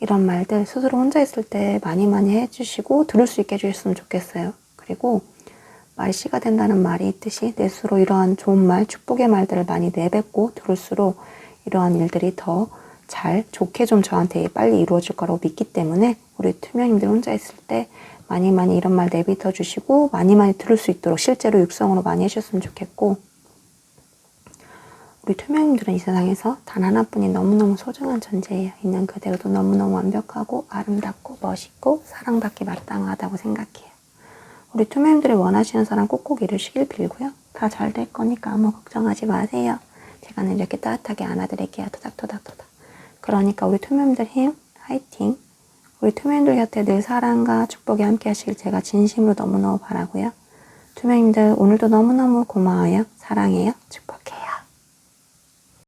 이런 말들 스스로 혼자 있을 때 많이 많이 해주시고 들을 수 있게 해주셨으면 좋겠어요. 그리고 말이 씨가 된다는 말이 있듯이 내 스스로 이러한 좋은 말, 축복의 말들을 많이 내뱉고 들을수록 이러한 일들이 더 잘, 좋게 좀 저한테 빨리 이루어질 거라고 믿기 때문에 우리 투명님들 혼자 있을 때 많이 많이 이런 말 내뱉어 주시고 많이 많이 들을 수 있도록 실제로 육성으로 많이 해주셨으면 좋겠고, 우리 투명님들은 이 세상에서 단 하나뿐인 너무너무 소중한 존재예요. 있는 그대로도 너무너무 완벽하고 아름답고 멋있고 사랑받기 마땅하다고 생각해요. 우리 투명님들이 원하시는 사람 꼭꼭 이루시길 빌고요. 다 잘 될 거니까 아무 걱정하지 마세요. 제가 늘 이렇게 따뜻하게 안아드릴게요. 토닥토닥토닥. 그러니까 우리 투명님들 힘, 화이팅. 우리 투명님들 곁에 늘 사랑과 축복이 함께 하시길 제가 진심으로 너무너무 바라고요. 투명님들 오늘도 너무너무 고마워요. 사랑해요. 축복.